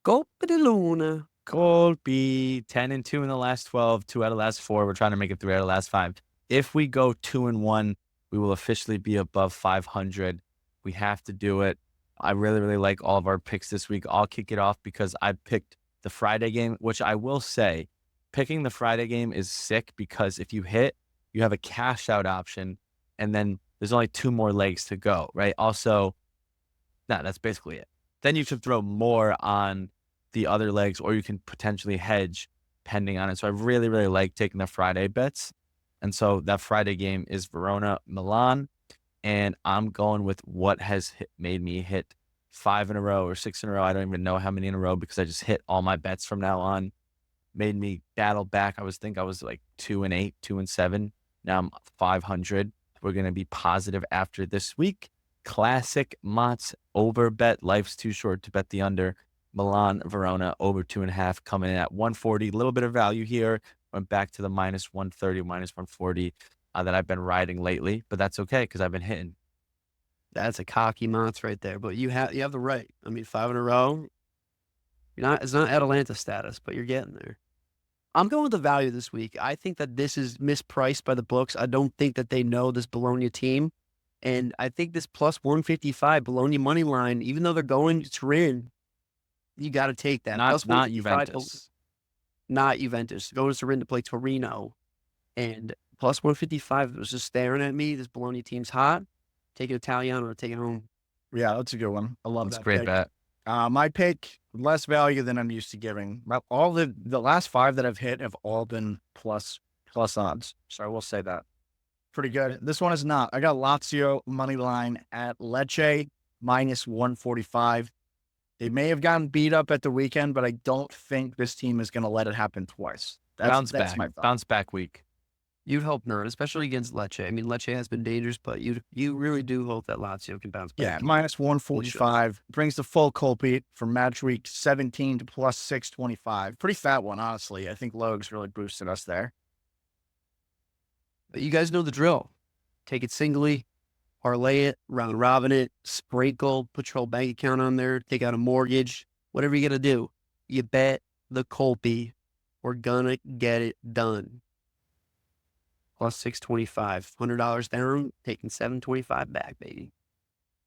S2: Colpi di Luna.
S3: Colpi 10-2 in the last 12, 2 out of the last 4. We're trying to make it 3 out of the last 5. If we go 2-1, we will officially be above 500. We have to do it. I really, really like all of our picks this week. I'll kick it off because I picked the Friday game, which I will say, picking the Friday game is sick because if you hit, you have a cash out option, and then there's only 2 more legs to go, right? Also, that's basically it. Then you should throw more on the other legs, or you can potentially hedge pending on it. So I really, really like taking the Friday bets. And so that Friday game is Verona, Milan. And I'm going with what has made me hit 5 in a row or 6 in a row. I don't even know how many in a row because I just hit all my bets from now on. Made me battle back. I was like 2-8, 2-7. Now I'm 500. We're going to be positive after this week. Classic Motts over bet. Life's too short to bet the under. Milan, Verona over 2.5 coming in at 140. A little bit of value here. Went back to the -130, -140 that I've been riding lately, but that's okay because I've been hitting.
S2: That's a cocky Motts right there, but you have the right. I mean, 5 in a row. It's not Atalanta status, but you're getting there. I'm going with the value this week. I think that this is mispriced by the books. I don't think that they know this Bologna team, and I think this +155 Bologna money line, even though they're going to Turin, you got to take that.
S3: Not Juventus.
S2: Not Juventus. Go to Turin to play Torino, and +155 was just staring at me. This Bologna team's hot. Take it Italiano or take it home.
S1: Yeah, that's a good one. I love that.
S3: That's a great bet.
S1: My pick, less value than I'm used to giving. All the last 5 that I've hit have all been plus odds. So I will say that. Pretty good. This one is not. I got Lazio money line at Lecce -145. They may have gotten beat up at the weekend, but I don't think this team is going to let it happen twice. That's my thought.
S3: Bounce back week.
S2: You'd hope not, especially against Lecce. I mean, Lecce has been dangerous, but you really do hope that Lazio can bounce back.
S1: Yeah, minus 145 brings the full Colby from match week 17 to plus 625. Pretty fat one, honestly. I think Logs really boosted us there.
S2: But you guys know the drill. Take it singly, parlay it, round robin it, sprinkle, put your whole bank account on there, take out a mortgage, whatever you got to do. You bet the Colby. We're gonna get it done. Plus 625, $100 down, taking 725 back, baby.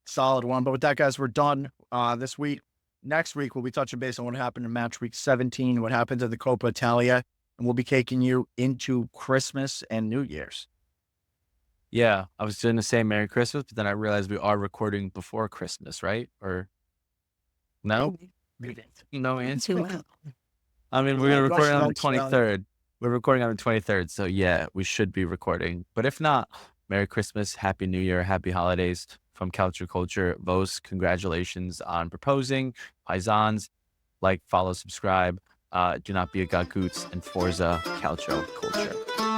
S1: Solid one. But with that, guys, we're done this week. Next week, we'll be touching base on what happened in match week 17, what happened to the Coppa Italia, and we'll be taking you into Christmas and New Year's.
S3: Yeah, I was going to say Merry Christmas, but then I realized we are recording before Christmas, right? Or no? No answer. I mean, we're going to record on the 23rd. We're recording on the 23rd, so yeah, we should be recording. But if not, Merry Christmas, Happy New Year, Happy Holidays from Calcio Culture. Vos, congratulations on proposing. Paisans, like, follow, subscribe. Do not be a gagoots, and Forza Calcio Culture.